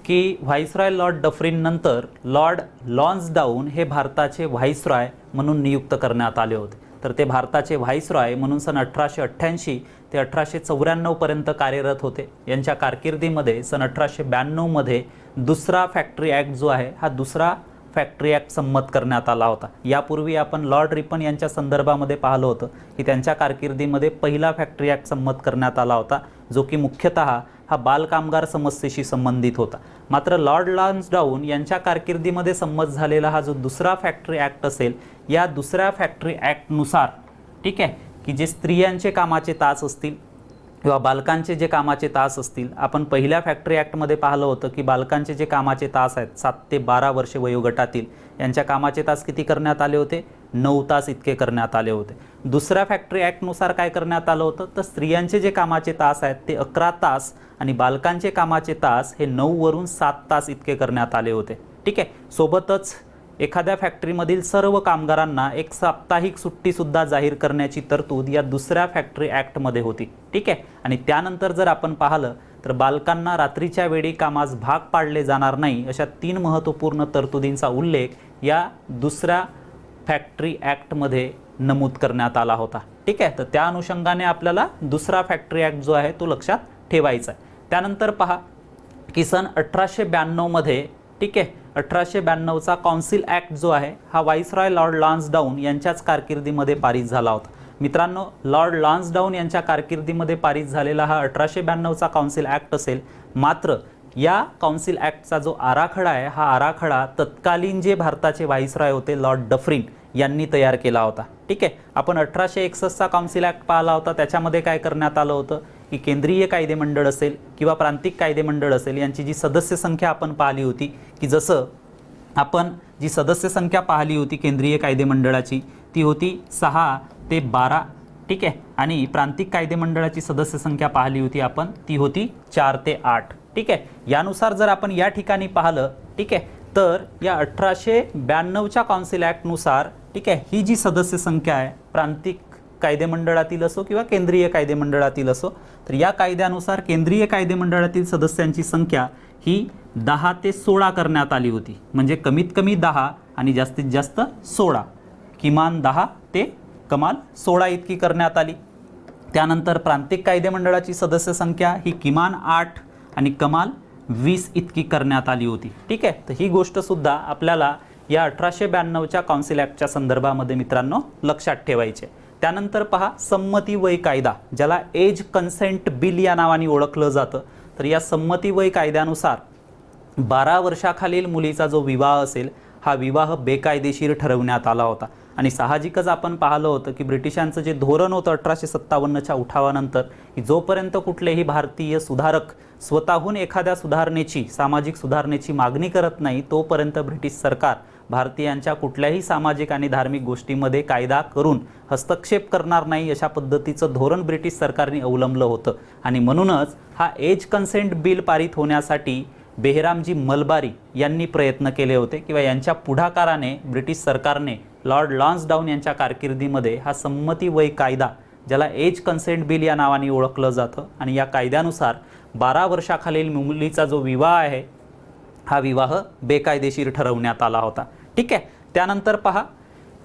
की व्हाईसरॉय लॉर्ड डफरीन नंतर लॉर्ड लॉन्सडाऊन हे भारताचे व्हाईसरॉय म्हणून नियुक्त करण्यात आले होते. तर ते भारताचे व्हाईसरॉय म्हणून सन 1888 ते 1894 पर्यंत कार्यरत होते. यांच्या कारकिर्दीमध्ये सन 1892 मध्ये दुसरा फॅक्टरी ॲक्ट जो आहे हा दुसरा फॅक्टरी ॲक्ट संमत करण्यात आला होता. यापूर्वी आपण लॉर्ड रिपन यांच्या संदर्भामध्ये पाहिलं होतं की त्यांच्या कारकिर्दीमध्ये पहिला फॅक्टरी ॲक्ट संमत करण्यात आला होता जो की मुख्यतः हा बालकामगार समस्येशी संबंधित होता. मात्र लॉर्ड लॉन्सडाऊन यांच्या कारकिर्दीमध्ये संमत झालेला हा जो दुसरा फॅक्टरी ॲक्ट असेल या दुसऱ्या फॅक्टरी ॲक्टनुसार, ठीक आहे, की जे स्त्रियांचे कामाचे तास असतील किंवा बालकांचे जे कामाचे तास असतील, आपण पहिल्या फॅक्टरी ॲक्टमध्ये पाहिलं होतं की बालकांचे जे कामाचे तास आहेत 7 ते 12 वर्षे वयोगटातील, यांच्या कामाचे तास किती करण्यात आले होते? 9 तास इतके करण्यात आले होते. दुसऱ्या फॅक्टरी ॲक्टनुसार काय करण्यात आलं होतं? तर स्त्रियांचे जे कामाचे तास आहेत ते 11 तास आणि बालकांचे कामाचे तास हे 9 वरून 7 तास इतके करण्यात आले होते. ठीक आहे. सोबतच एखाद्या फॅक्टरीमधील सर्व कामगारांना एक साप्ताहिक सुट्टीसुद्धा जाहीर करण्याची तरतूद या दुसऱ्या फॅक्टरी ॲक्टमध्ये होती. ठीक आहे. आणि त्यानंतर जर आपण पाहिलं तर बालकांना रात्रीच्या वेळी कामास भाग पाडले जाणार नाही अशा 3 महत्त्वपूर्ण तरतुदींचा उल्लेख या दुसऱ्या फॅक्टरी ॲक्टमध्ये नमूद करण्यात आला होता. ठीक आहे. तर त्या अनुषंगाने आपल्याला दुसरा फॅक्टरी ॲक्ट जो आहे तो लक्षात ठेवायचा आहे. त्यानंतर पहा की सन 1892मध्ये, ठीक आहे, 1892चा कौन्सिल ॲक्ट जो आहे हा व्हाईसरॉय लॉर्ड लान्सडाऊन यांच्याच कारकिर्दीमध्ये पारित झाला होता. मित्रांनो, लॉर्ड लान्सडाऊन यांच्या कारकिर्दीमध्ये पारित झालेला हा 1892चा कौन्सिल ॲक्ट असेल. मात्र या कौन्सिल ॲक्टचा जो आराखडा आहे हा आराखडा तत्कालीन जे भारताचे व्हाईसरॉय होते लॉर्ड डफरिन यांनी तयार केला होता. ठीक आहे. आपण 1861चा कौन्सिल ॲक्ट पाहिला होता. त्याच्यामध्ये काय करण्यात आलं होतं की केंद्रीय कायदेमंडळ असेल किंवा प्रांतिक कायदेमंडळ असेल यांची जी सदस्य संख्या आपण पाहिली होती की जसं आपण जी सदस्य संख्या पाहिली होती केंद्रीय कायदेमंडळाची ती होती 6 ते 12. ठीक आहे. आणि प्रांतिक कायदेमंडळाची सदस्य संख्या पाहिली होती आपण ती होती 4 ते 8. ठीक आहे. यानुसार जर आपण या ठिकाणी पाहिलं, ठीक आहे, तर या 1892च्या कौन्सिल ॲक्टनुसार, ठीक आहे, ही जी सदस्य संख्या आहे प्रांतिक कायदेमंडळातील असो किंवा केंद्रीय कायदेमंडळातील असो, तर या कायद्यानुसार केंद्रीय कायदेमंडळातील सदस्यांची संख्या ही 10 ते 16 करण्यात आली होती. म्हणजे कमीत कमी 10 आणि जास्तीत जास्त 16, किमान 10 ते कमाल 16 इतकी करण्यात आली. त्यानंतर प्रांतिक कायदेमंडळाची सदस्य संख्या ही किमान 8 आणि कमाल 20 इतकी करण्यात आली होती. ठीक आहे. तर ही गोष्टसुद्धा आपल्याला या 1892च्या कौन्सिल ॲक्टच्या संदर्भामध्ये मित्रांनो लक्षात ठेवायचे. त्यानंतर पहा संमती वय कायदा, ज्याला एज कन्सेंट बिल या नावाने ओळखलं जातं. तर या संमती वय कायद्यानुसार 12 वर्षाखालील मुलीचा जो विवाह असेल हा विवाह बेकायदेशीर ठरवण्यात आला होता. आणि साहजिकच आपण पाहिलं होतं की ब्रिटिशांचं जे धोरण होतं 1857च्या उठावानंतर की जोपर्यंत कुठलेही भारतीय सुधारक स्वतःहून एखाद्या सुधारणेची, सामाजिक सुधारणेची मागणी करत नाही तोपर्यंत ब्रिटिश सरकार भारतीयांच्या कुठल्याही सामाजिक आणि धार्मिक गोष्टीमध्ये कायदा करून हस्तक्षेप करणार नाही अशा पद्धतीचं धोरण ब्रिटिश सरकारने अवलंबलं होतं. आणि म्हणूनच हा एज कन्सेंट बिल पारित होण्यासाठी बेहरामजी मलबारी यांनी प्रयत्न केले होते किंवा यांच्या पुढाकाराने ब्रिटिश सरकारने लॉर्ड लान्सडाऊन यांच्या कारकिर्दीमध्ये हा संमती वय कायदा, ज्याला एज कन्सेंट बिल या नावाने ओळखलं जातं, आणि या कायद्यानुसार 12 वर्षाखालील मुलीचा जो विवाह आहे हा विवाह बेकायदेशीर ठरवण्यात आला होता. ठीक आहे. त्यानंतर पहा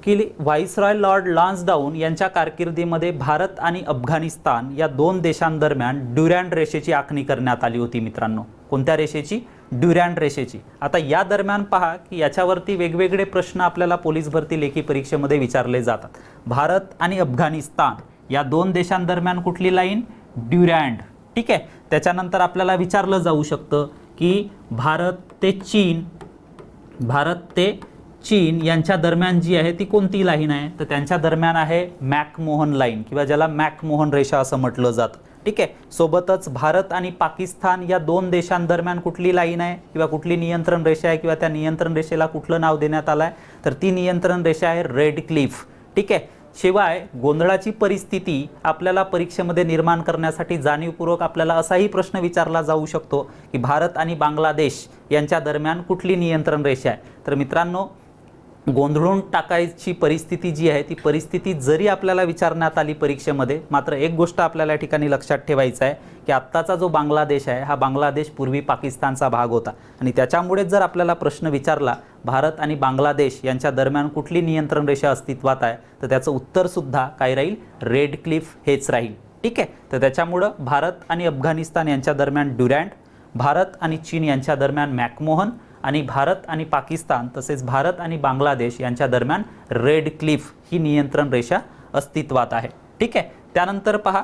की व्हाईसरॉय लॉर्ड लान्सडाऊन यांच्या कारकिर्दीमध्ये भारत आणि अफगाणिस्तान या 2 देशांदरम्यान ड्युरँड रेषेची आखणी करण्यात आली होती. मित्रांनो, कोणत्या रेषेची? ड्युरँड रेषेची. आता या दरम्यान पहा की याच्यावरती वेगवेगळे प्रश्न आपल्याला पोलीस भरती लेखी परीक्षेमध्ये विचारले जातात. भारत आणि अफगाणिस्तान या 2 देशांदरम्यान कुठली लाईन? ड्युरँड. ठीक आहे. त्याच्यानंतर आपल्याला विचारलं जाऊ शकतं की भारत ते चीन यांच्या दरम्यान जी आहे ती कोणती लाईन आहे? तर त्यांच्या दरम्यान आहे मॅकमोहन लाईन किंवा ज्याला मॅकमोहन रेषा असं म्हटलं जातं. ठीक आहे. सोबतच भारत आणि पाकिस्तान या 2 देशांदरम्यान कुठली लाईन आहे किंवा कुठली नियंत्रण रेषा आहे किंवा त्या नियंत्रण रेषेला कुठलं नाव देण्यात आलं आहे? तर ती नियंत्रण रेषा आहे रेड क्लिफ. ठीक आहे. शिवाय गोंधळाची परिस्थिती आपल्याला परीक्षेमध्ये निर्माण करण्यासाठी जाणीवपूर्वक आपल्याला असाही प्रश्न विचारला जाऊ शकतो की भारत आणि बांगलादेश यांच्या दरम्यान कुठली नियंत्रण रेषा आहे? तर मित्रांनो, गोंधळून टाकायची परिस्थिती जी आहे ती परिस्थिती जरी आपल्याला विचारण्यात आली परीक्षेमध्ये, मात्र एक गोष्ट आपल्याला या ठिकाणी लक्षात ठेवायचं आहे की आत्ताचा जो बांगलादेश आहे हा बांगलादेश पूर्वी पाकिस्तानचा भाग होता. आणि त्याच्यामुळेच जर आपल्याला प्रश्न विचारला भारत आणि बांगलादेश यांच्या दरम्यान कुठली नियंत्रण रेषा अस्तित्वात आहे, तर त्याचं उत्तरसुद्धा काय राहील? रेड क्लिफ हेच राहील. ठीक आहे. तर त्याच्यामुळं भारत आणि अफगाणिस्तान यांच्या दरम्यान ड्युरँड, भारत आणि चीन यांच्या दरम्यान मॅकमोहन, आणि भारत आणि पाकिस्तान तसेच भारत आणि बांगलादेश यांच्या दरम्यान रेड क्लिफ ही नियंत्रण रेषा अस्तित्वात आहे. ठीक आहे. त्यानंतर पहा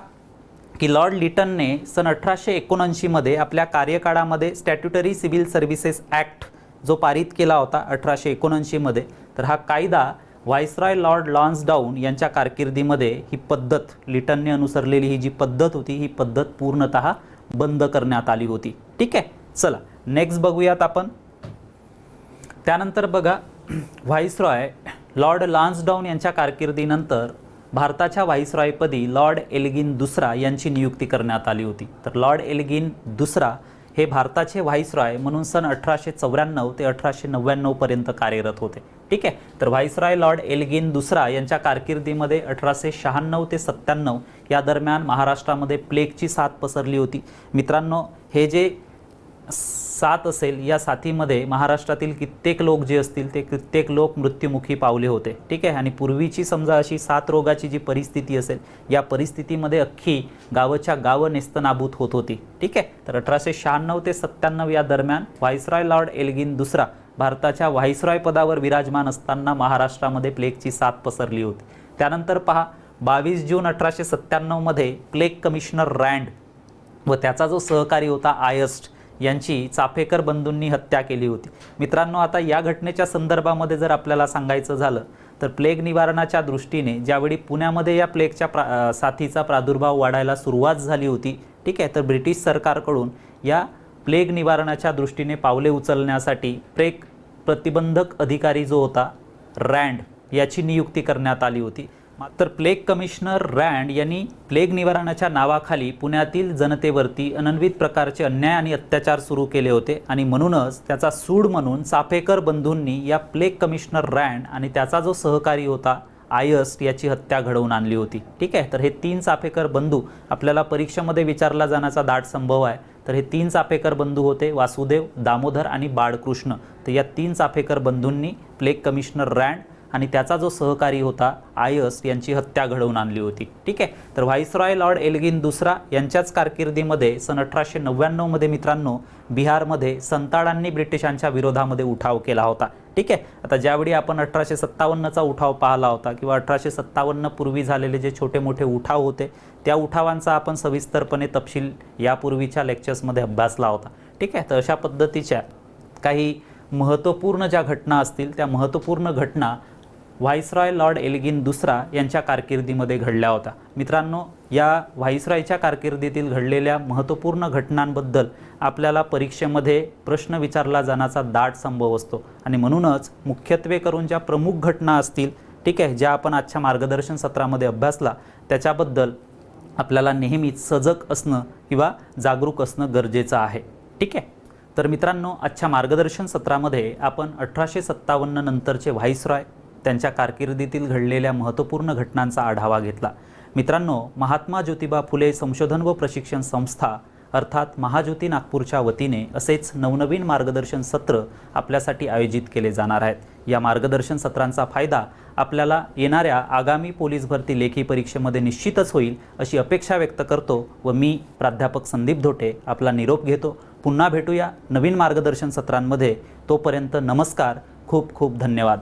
की लॉर्ड लिटनने सन 1879मध्ये आपल्या कार्यकाळामध्ये स्टॅट्युटरी सिव्हिल सर्व्हिसेस ॲक्ट जो पारित केला होता 1879मध्ये, तर हा कायदा व्हाईसरॉय लॉर्ड लॉन्सडाऊन यांच्या कारकिर्दीमध्ये ही पद्धत, लिटनने अनुसरलेली ही जी पद्धत होती, ही पद्धत पूर्णतः बंद करण्यात आली होती. ठीक आहे, चला नेक्स्ट बघूयात आपण. त्यानंतर बघा, व्हाईसरॉय लॉर्ड लॉन्सडाऊन यांच्या कारकिर्दीनंतर भारताच्या व्हाईसरॉयपदी लॉर्ड एल्गिन दुसरा यांची नियुक्ती करण्यात आली होती. तर लॉर्ड एल्गिन दुसरा हे भारताचे व्हाईसरॉय म्हणून सन 1894 ते 1899 पर्यंत कार्यरत होते. ठीक आहे, तर व्हाईसरॉय लॉर्ड एल्गिन दुसरा यांच्या कारकिर्दीमध्ये 1896 ते 97 या दरम्यान महाराष्ट्रामध्ये प्लेगची साथ पसरली होती. मित्रांनो, हे जे साथ असेल, या साथीमध्ये महाराष्ट्रातील कित्येक लोक जे असतील ते कित्येक लोक मृत्युमुखी पावले होते. ठीक आहे, आणि पूर्वीची समजा अशी साथ रोगाची जी परिस्थिती असेल, या परिस्थितीमध्ये अख्खी गावच्या गावं नेस्तनाबूत होत होती. ठीक आहे, तर 1896 ते 97 या दरम्यान व्हाईसरॉय लॉर्ड एल्गिन दुसरा भारताच्या व्हाईसरॉय पदावर विराजमान असताना महाराष्ट्रामध्ये प्लेगची साथ पसरली होती. त्यानंतर पहा, 22 जून 1897 मध्ये प्लेग कमिशनर रँड व त्याचा जो सहकारी होता आयस्ट यांची चाफेकर बंधूंनी हत्या केली होती. मित्रांनो, आता या घटनेच्या संदर्भामध्ये जर आपल्याला सांगायचं झालं तर प्लेग निवारणाच्या दृष्टीने ज्यावेळी पुण्यामध्ये या प्लेगच्या साथीचा प्रादुर्भाव वाढायला सुरुवात झाली होती, ठीक आहे, तर ब्रिटिश सरकारकडून या प्लेग निवारणाच्या दृष्टीने पावले उचलण्यासाठी प्लेग प्रतिबंधक अधिकारी जो होता रँड याची नियुक्ती करण्यात आली होती. तर प्लेग कमिशनर रँड यांनी प्लेग निवारणाच्या नावाखाली पुण्यातील जनतेवरती अनन्वित प्रकारचे अन्याय आणि अत्याचार सुरू केले होते आणि म्हणूनच त्याचा सूड म्हणून चाफेकर बंधूंनी या प्लेग कमिशनर रँड आणि त्याचा जो सहकारी होता आयस्ट याची हत्या घडवून आणली होती. ठीक आहे, तर हे 3 चाफेकर बंधू आपल्याला परीक्षेमध्ये विचारला जाण्याचा दाट संभव आहे. तर हे 3 चाफेकर बंधू होते वासुदेव, दामोदर आणि बाळकृष्ण. तर या 3 चाफेकर बंधूंनी प्लेग कमिशनर रँड आणि त्याचा जो सहकारी होता आयस यांची हत्या घडवून आणली होती. ठीक आहे, तर व्हाईसरॉय लॉर्ड एल्गिन दुसरा यांच्याच कारकिर्दीमध्ये सन 1899 मध्ये मित्रांनो बिहारमध्ये संताडांनी ब्रिटिशांच्या विरोधामध्ये उठाव केला होता. ठीक आहे, आता ज्यावेळी आपण 1857चा उठाव पाहिला होता किंवा 1857 पूर्वी झालेले जे छोटे मोठे उठाव होते, त्या उठावांचा आपण सविस्तरपणे तपशील यापूर्वीच्या लेक्चर्समध्ये अभ्यासला होता. ठीक आहे, तर अशा पद्धतीच्या काही महत्त्वपूर्ण ज्या घटना असतील त्या महत्त्वपूर्ण घटना व्हाईसरॉय लॉर्ड एल्गिन दुसरा यांच्या कारकिर्दीमध्ये घडल्या होत्या. मित्रांनो, या व्हाईसरॉयच्या कारकिर्दीतील घडलेल्या महत्त्वपूर्ण घटनांबद्दल आपल्याला परीक्षेमध्ये प्रश्न विचारला जाण्याचा दाट संभव असतो आणि म्हणूनच मुख्यत्वे करून ज्या प्रमुख घटना असतील, ठीक आहे, ज्या आपण आजच्या मार्गदर्शन सत्रामध्ये अभ्यासला, त्याच्याबद्दल आपल्याला नेहमीच सजग असणं किंवा जागरूक असणं गरजेचं आहे. ठीक आहे, तर मित्रांनो, आजच्या मार्गदर्शन सत्रामध्ये आपण 1857 नंतरचे व्हाईसरॉय, त्यांच्या कारकिर्दीतील घडलेल्या महत्त्वपूर्ण घटनांचा आढावा घेतला. मित्रांनो, महात्मा ज्योतिबा फुले संशोधन व प्रशिक्षण संस्था अर्थात महाज्योती नागपूरच्या वतीने असेच नवनवीन मार्गदर्शन सत्र आपल्यासाठी आयोजित केले जाणार आहेत. या मार्गदर्शन सत्रांचा फायदा आपल्याला येणाऱ्या आगामी पोलीस भरती लेखी परीक्षेमध्ये निश्चितच होईल अशी अपेक्षा व्यक्त करतो व मी प्राध्यापक संदीप धोटे आपला निरोप घेतो. पुन्हा भेटूया नवीन मार्गदर्शन सत्रांमध्ये. तोपर्यंत नमस्कार, खूप खूप धन्यवाद.